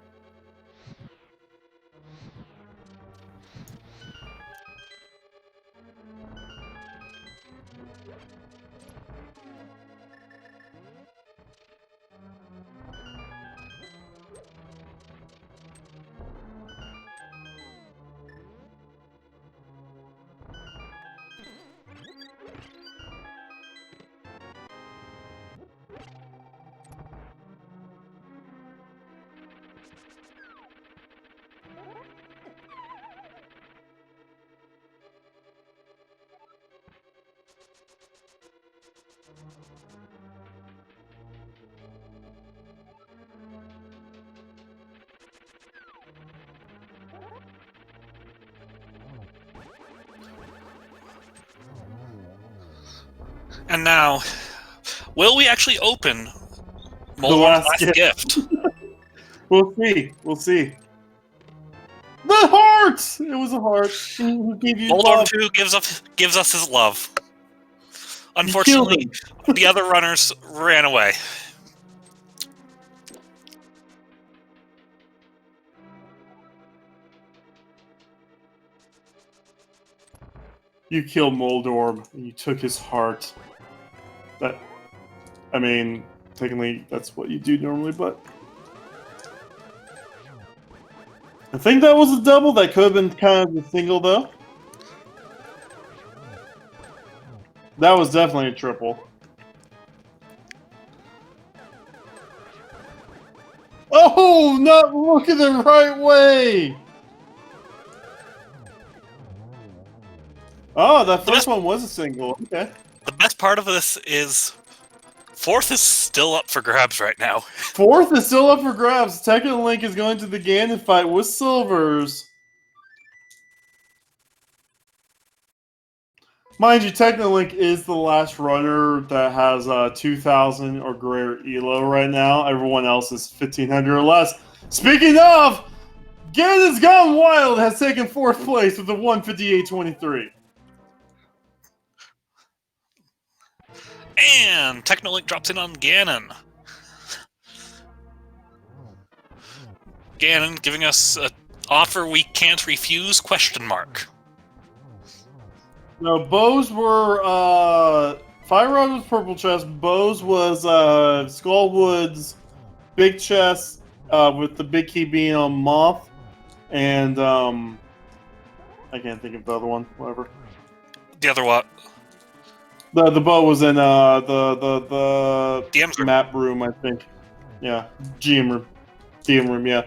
And now, will we actually open The Moldorm's last last gift? We'll see. We'll see. The heart! It was a heart. Who gave you Moldorm love? 2 gives us his love. You killed Unfortunately, him. the other runners ran away. You killed Moldorm, and you took his heart. That, I mean, technically, that's what you do normally, but... I think that was a double. That could have been kind of a single, though. That was definitely a triple. Oh, not looking the right way! Oh, that first one was a single. Okay. The best part of this is fourth is still up for grabs right now. Fourth is still up for grabs. Technolink is going to the Ganon fight with Silvers. Mind you, Technolink is the last runner that has 2,000 or greater ELO right now. Everyone else is 1,500 or less. Speaking of, Ganon's Gone Wild has taken fourth place with a 158.23. And Technolink drops in on Ganon. Ganon giving us an offer we can't refuse, question mark. No, Bows were Fire Rod was purple chest. Bows was Skullwood's big chest with the big key being on Moth, and I can't think of the other one. Whatever. The other what? The bow was in the DM's room. map room, I think. Yeah, GM room, DM room. Yeah.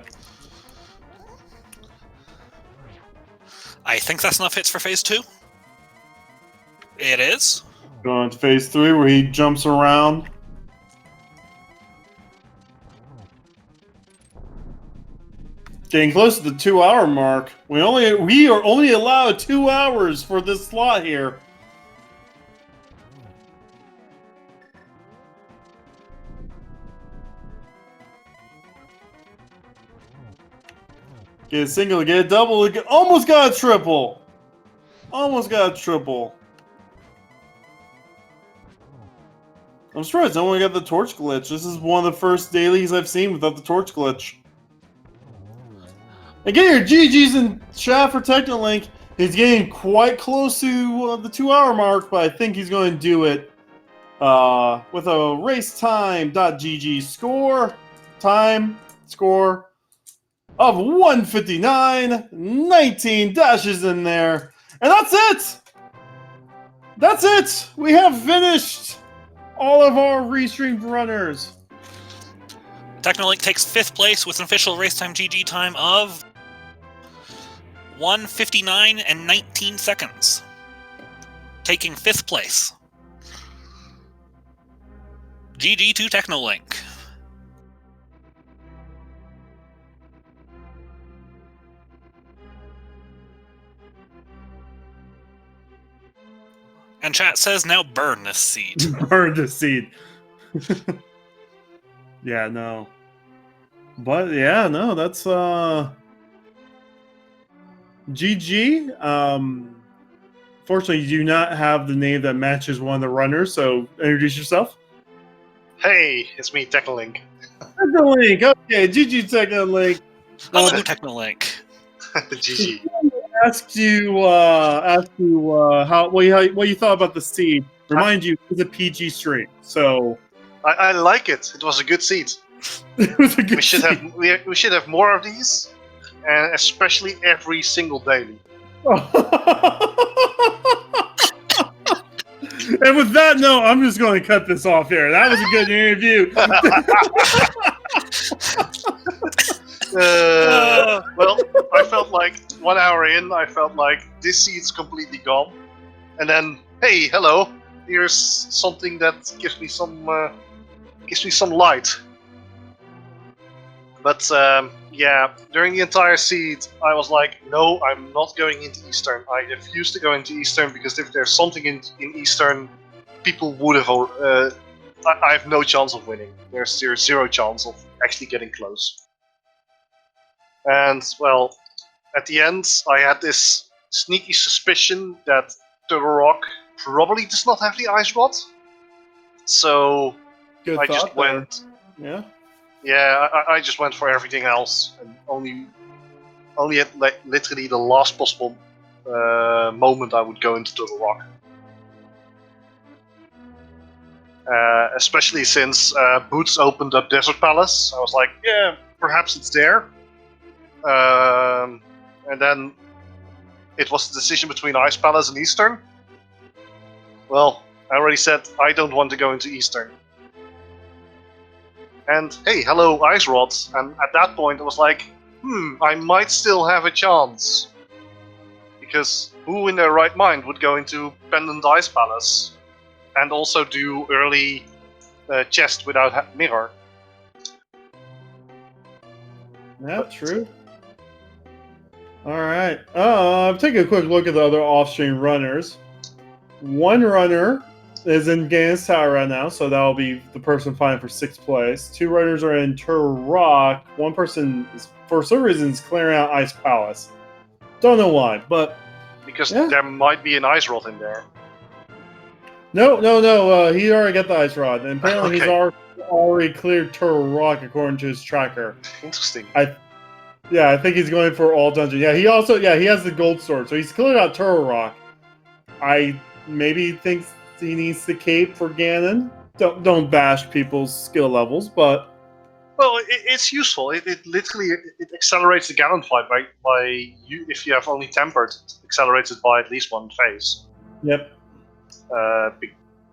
I think that's enough hits for phase 2. It is. Going to phase 3 where he jumps around. Getting close to the 2-hour mark. We are only allowed 2 hours for this slot here. Get a single, get a double, almost got a triple. Almost got a triple. I'm surprised no one got the torch glitch. This is one of the first dailies I've seen without the torch glitch. Again, your GG's in chat for Technolink. He's getting quite close to the 2-hour mark, but I think he's going to do it with a racetime.gg score of 159. 19 dashes in there. And that's it! That's it! We have finished all of our restreamed runners. Technolink takes 5th place with an official racetime GG time of 1:59 and 19 seconds. Taking 5th place. GG to Technolink. And chat says now burn this seed. Burn the seed. Yeah, no. But yeah, no, that's GG. Fortunately, you do not have the name that matches one of the runners, so introduce yourself. Hey, it's me, Technolink. Technolink, okay, GG Technolink. Hello, Technolink. GG. Asked you what you thought about the seed. Remind you, it's a PG stream, so I like it. It was a good seed. it was a good We should seed. have we should have more of these, and especially every single daily. And with that note, I'm just going to cut this off here. That was a good interview. Well, I felt like 1 hour in, I felt like this seed's completely gone, and then hey, hello, here's something that gives me some light. But yeah, during the entire seed, I was like, no, I'm not going into Eastern. I refuse to go into Eastern because if there's something in Eastern, people would have. I have no chance of winning. There's zero chance of actually getting close. And well, at the end, I had this sneaky suspicion that Turtle Rock probably does not have the Ice Rod. So Good I thought just there. went. Yeah. Yeah, I just went for everything else, and only at literally the last possible moment I would go into Turtle Rock. Especially since Boots opened up Desert Palace, I was like, yeah, perhaps it's there. And then it was the decision between Ice Palace and Eastern. Well, I already said I don't want to go into Eastern. And hey, hello, Ice Rod. And at that point, I was like, I might still have a chance. Because who in their right mind would go into Pendant Ice Palace and also do early chest without mirror? Yeah, true. All right. Take a quick look at the other off-stream runners. One runner is in Gaius Tower right now, so that'll be the person fighting for 6th place. 2 runners are in Turtle Rock. One person, for some reason, is clearing out Ice Palace. Don't know why, but Because yeah. there might be an Ice Rod in there. No. He already got the Ice Rod, and apparently Okay. he's already cleared Turtle Rock according to his tracker. Interesting. I think he's going for all dungeons. Yeah, he has the gold sword, so he's cleared out Turtle Rock. I maybe thinks he needs the cape for Ganon. Don't bash people's skill levels, but Well, it's useful. It literally it accelerates the Ganon fight by you. If you have only tempered, it accelerates it by at least one phase. yep.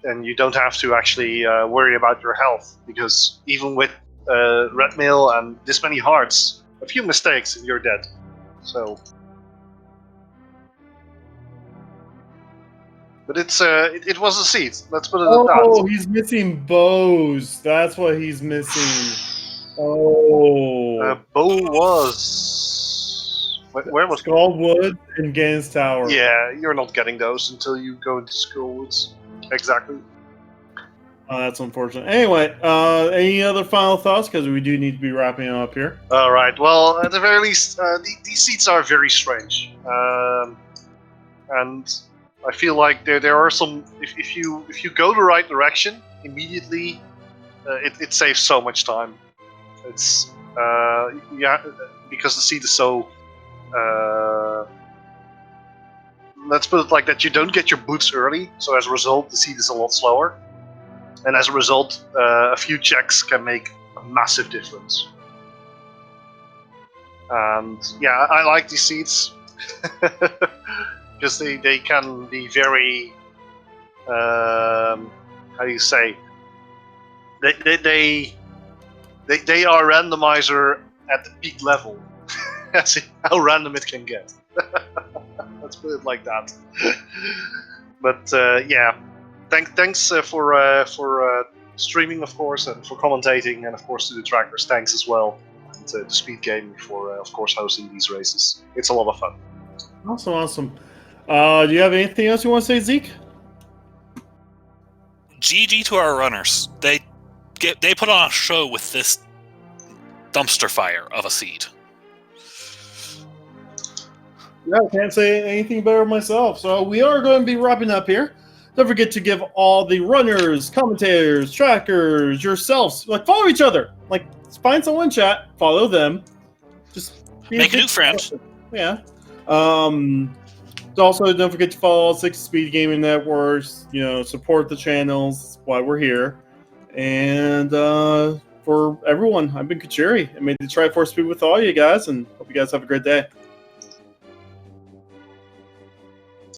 And you don't have to actually worry about your health, because even with red mail and this many hearts, a few mistakes and you're dead. So, but it was a seed. Let's put it at Oh, that. he's missing bows. That's what he's missing. Oh, Bo was where was Skullwood and Gaines Tower. Yeah, you're not getting those until you go into Skullwoods. Exactly. Oh, that's unfortunate. Anyway, any other final thoughts? Because we do need to be wrapping up here. All right. Well, at the very least, these seats are very strange, and I feel like there are some. If you go the right direction immediately, it saves so much time. It's because the seat is so. Let's put it like that: you don't get your boots early, so as a result, the seat is a lot slower. And as a result, a few checks can make a massive difference. And yeah, I like these seats because they can be very, how do you say? They are randomizer at the peak level. That's how random it can get. Let's put it like that. But yeah. Thanks for streaming, of course, and for commentating, and of course to the trackers. Thanks as well, and to Speed Gaming for, of course, hosting these races. It's a lot of fun. Awesome. Do you have anything else you want to say, Zeke? GG to our runners. They put on a show with this dumpster fire of a seed. Yeah, I can't say anything better myself. So we are going to be wrapping up here. Don't forget to give all the runners, commentators, trackers, yourselves, like, follow each other. Like, find someone in chat, follow them. Just Make a new friend. Yeah. Also, don't forget to follow all 6 Speed Gaming Networks. You know, support the channels. That's why we're here. And for everyone, I've been Kachiri. I made the Triforce Speed with all you guys, and hope you guys have a great day.